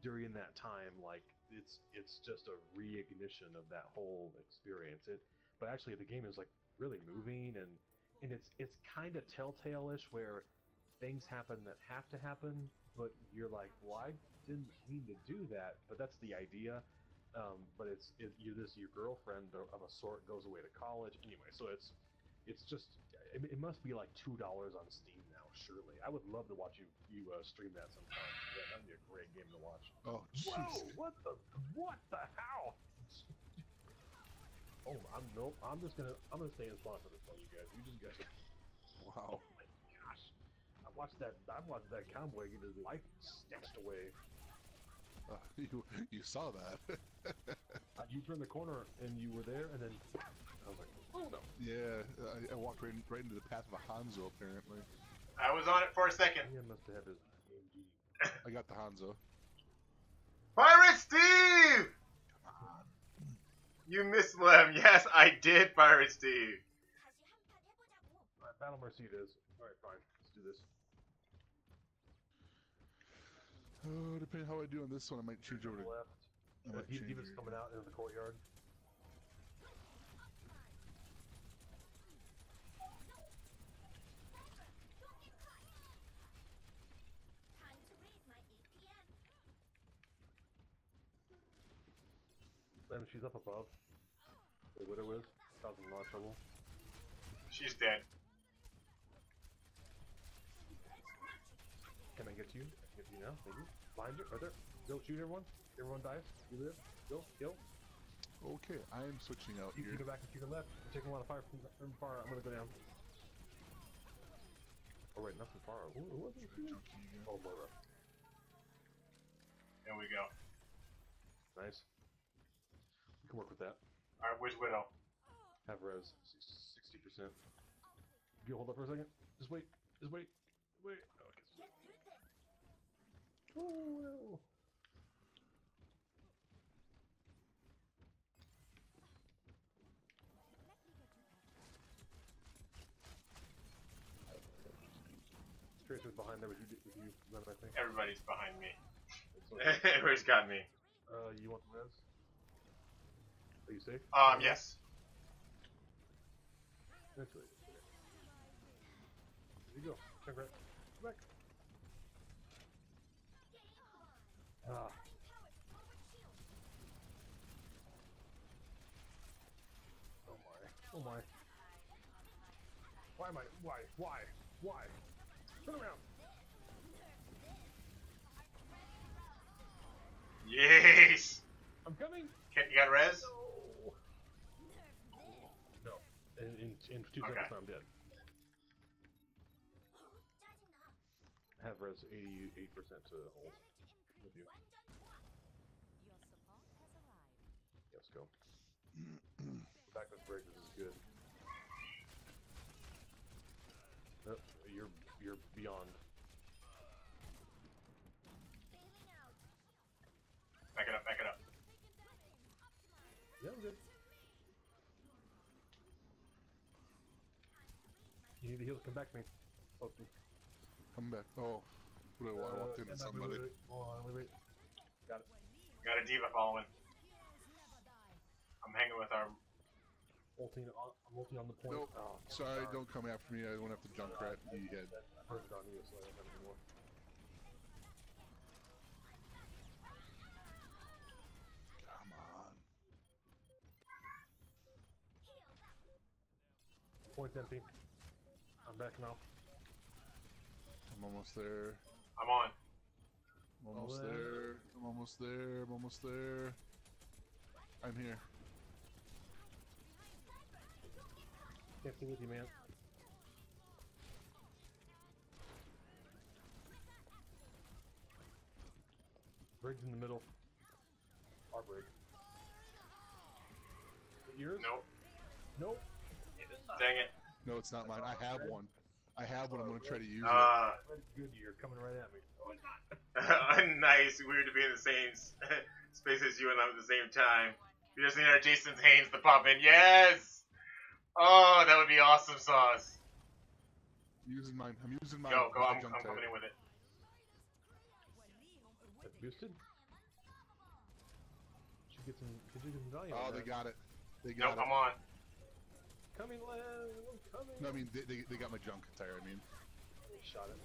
I: during that time, like it's just a reignition of that whole experience. But actually the game is like really moving and it's kind of telltale-ish where things happen that have to happen, but you're like, well, I didn't mean to do that, but that's the idea. But your girlfriend of a sort goes away to college anyway, so it's just it must be like $2 on Steam now. Surely, I would love to watch you stream that sometime. Yeah, that'd be a great game to watch.
H: Oh,
I: whoa! What the hell? Oh, I'm gonna stay in spawn for this one, you guys. You just guys.
H: Wow.
I: Oh my gosh! I watched that cowboy get his life snatched away.
H: You saw that.
I: You turned the corner and you were there, and then I was like, oh no.
H: Yeah, I walked right into the path of a Hanzo, apparently.
C: I was on it for a second.
I: He must have his AMG.
H: I got the Hanzo.
C: Pirate Steve!
H: Come on.
C: You missed Lem. Yes, I did, Pirate Steve.
I: Alright, Battle Mercy it is. Alright, fine. Let's do this.
H: Oh, depending how I do on this one, I might change over to
I: left. Diva's coming out into the courtyard. And she's up above. The Widow is causing a lot of trouble.
C: She's dead.
I: Can I get to you? Get to you now? Maybe. Behind you? Right there. Go shoot everyone. Everyone dies. You live. Go. Kill.
H: Okay, I am switching out
I: You
H: here.
I: can go back and shoot the left. I'm taking a lot of fire from far. I'm gonna go down. Oh wait, not from far. Who was it? Oh, Moira.
C: There we go.
I: Nice. We can work with that.
C: Alright, where's Widow?
I: Have res 60%. You hold up for a second. Just wait. Just wait. Wait. Okay. Oh no. Tracer's behind there with you run that thing.
A: Everybody's behind me.
I: Okay.
A: Everybody's got me.
I: You want the res? Are you safe?
A: Yes.
I: That's right. There you go. Turn right. Come back. Ah. Oh my. Oh my. Why am I? Why? Turn around.
A: Yes.
I: I'm coming.
A: You got res?
I: No. In 2
A: Okay.
I: seconds I'm dead. Have res 88% to hold with you.
G: Your support has arrived.
I: Let's go. Backless breakers is good. Nope, you're beyond.
A: Back it up, back it up.
I: Yeah, I'm good. You need the heals, come back to me. Oh,
H: Come back. Oh, what do I walked into
I: stand up,
H: somebody.
I: wait. Hold on, wait. Got it.
A: Got a diva following. I'm hanging with our.
I: I'm ulting on the point.
H: Nope.
I: Oh,
H: Sorry, don't come after me. I went after Junkrat. He had.
I: I heard it on you, so I don't have any more.
H: Come on.
I: Point's empty. I'm back now.
H: I'm almost there.
A: I'm on.
H: I'm almost there. I'm almost there. I'm almost there. I'm here.
I: Can't see with you, man. Brig's in the middle. Our Brig. Is it yours?
A: Nope.
I: Nope.
A: Dang it.
H: No, it's not mine. I have one. I have one. I'm gonna try to use it.
I: Red's good. You're coming right at me. Oh, it's not.
A: Nice. Weird to be in the same space as you and I at the same time. We just need our Jason's Haynes to pop in. Yes! Oh, that would be awesome sauce.
H: I'm using mine. I'm using mine.
A: Go, I'm
H: Junkrat.
A: coming in with it.
I: That's boosted. Should get some. Could you get some value?
H: Oh,
I: on
H: they
I: that.
H: got it. They
A: Nope,
H: got it.
A: I'm on.
I: Coming, lad. I'm coming.
H: No, I mean they got my junk tire. I mean,
I: Shot it.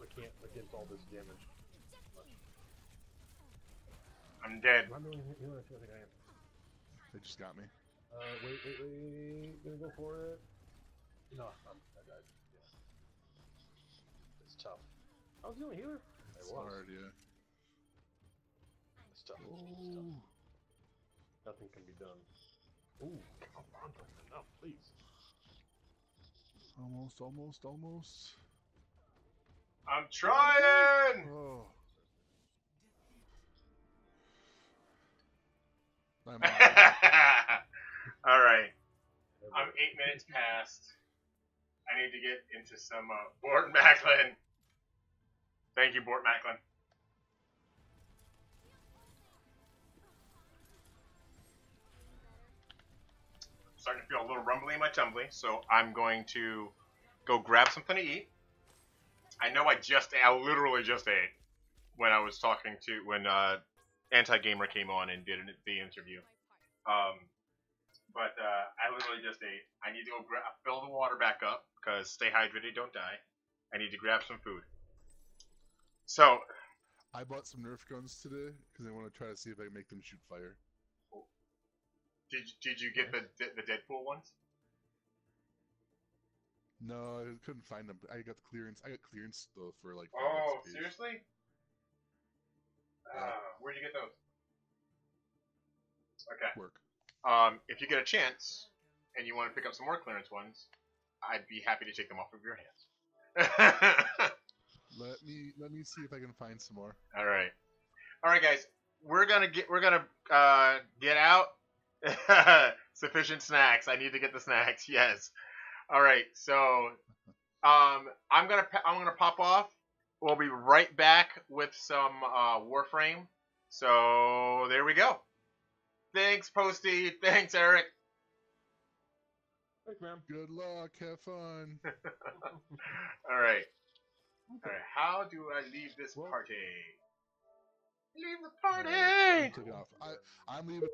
I: I can't against all this damage.
A: I'm dead.
I: I'm doing healing. I think I am.
H: they just got me.
I: Wait. Gonna go for it. No, I died. Yeah. It's tough. I was the only healer.
H: It's hard, yeah.
I: It's tough. Ooh. Nothing can be done. Ooh, come on, don't enough, please.
H: Almost.
A: I'm trying!
H: Oh. I'm on.
A: Alright. I'm 8 minutes past. I need to get into some Bort Macklin. Thank you, Bort Macklin. Starting to feel a little rumbly in my tumbly, so I'm going to go grab something to eat. I know I literally just ate when I was talking to, when Anti-Gamer came on and did the interview. But I literally just ate. I need to go fill the water back up, because stay hydrated, don't die. I need to grab some food. So,
H: I bought some Nerf guns today because I want to try to see if I can make them shoot fire.
A: did you get the Deadpool ones?
H: No, I couldn't find them. I got clearance. I got clearance though for like.
A: Oh,
H: XP.
A: seriously?
H: Yeah.
A: Where'd you get those? Okay.
H: Work.
A: If you get a chance and you want to pick up some more clearance ones, I'd be happy to take them off of your hands.
H: Let me see if I can find some more.
A: All right. All right, guys, we're gonna get out. Sufficient snacks. I need to get the snacks. Yes. All right. So I'm gonna pop off. We'll be right back with some Warframe. So there we go. Thanks, Posty. Thanks, Eric.
I: Thanks, man.
H: Good luck. Have fun.
A: All right. All right. How do I leave this
H: Well-
A: party? Leave the
H: All
A: party.
H: right, I'm taking off. I'm leaving.